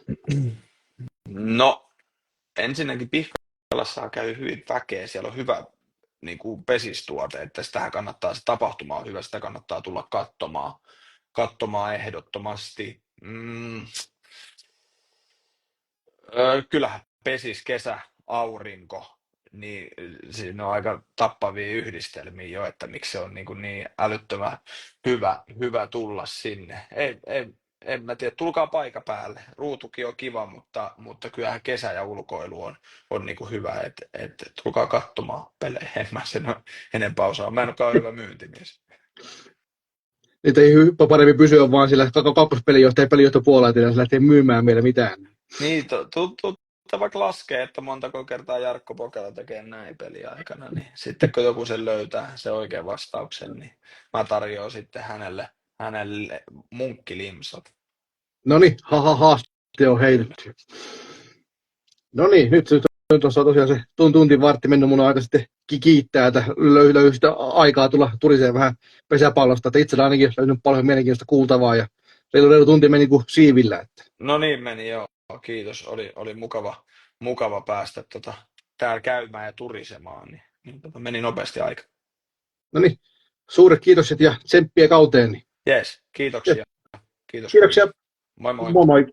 No, ensinnäkin Pihkalassa käy hyvin väkeä. Siellä on hyvä niin kuin pesistuote, että sitähän kannattaa, se tapahtuma on hyvä, sitä kannattaa tulla katsomaan ehdottomasti. Kyllähän pesis kesä, aurinko, niin siinä on aika tappavia yhdistelmiä jo, että miksi se on niin älyttömän hyvä tulla sinne. En mä tiedä, tulkaa paikan päälle. Ruutukin on kiva, mutta kyllähän kesä ja ulkoilu on niin kuin hyvä, että tulkaa katsomaan pelejä. En mä sen enempää osaa. Mä en olekaan hyvä myyntimies. Niitä ei paremmin pysyä vaan sillä kakkospelijohtaja ja pelijohtopuolella, että se lähtee myymään meille mitään. Niin, vaikka laskee, että montako kertaa Jarkko Pokela tekee näin peliaikana, niin sitten kun joku sen löytää, se oikean vastauksen, niin mä tarjoan sitten hänelle munkkilimsat. No niin, haaste on heitetty. No niin, nyt tuossa on tosiaan se tunti vartti mennyt, mun on aika sitten kiittää, että löytyy sitä aikaa tulla turiseen vähän pesäpallosta, että itsellä ainakin on löytynyt paljon mielenkiintoista kuultavaa ja reilu tunti meni kuin siivillä. Että. No niin meni, joo. Kiitos. Oli mukava päästä täällä käymään ja turisemaan, niin meni nopeasti aika. No niin, suuret kiitokset ja tsemppiä kauteen. Jees, kiitoksia. Kiitos. Kiitoksia. Moi moi. Moi moi.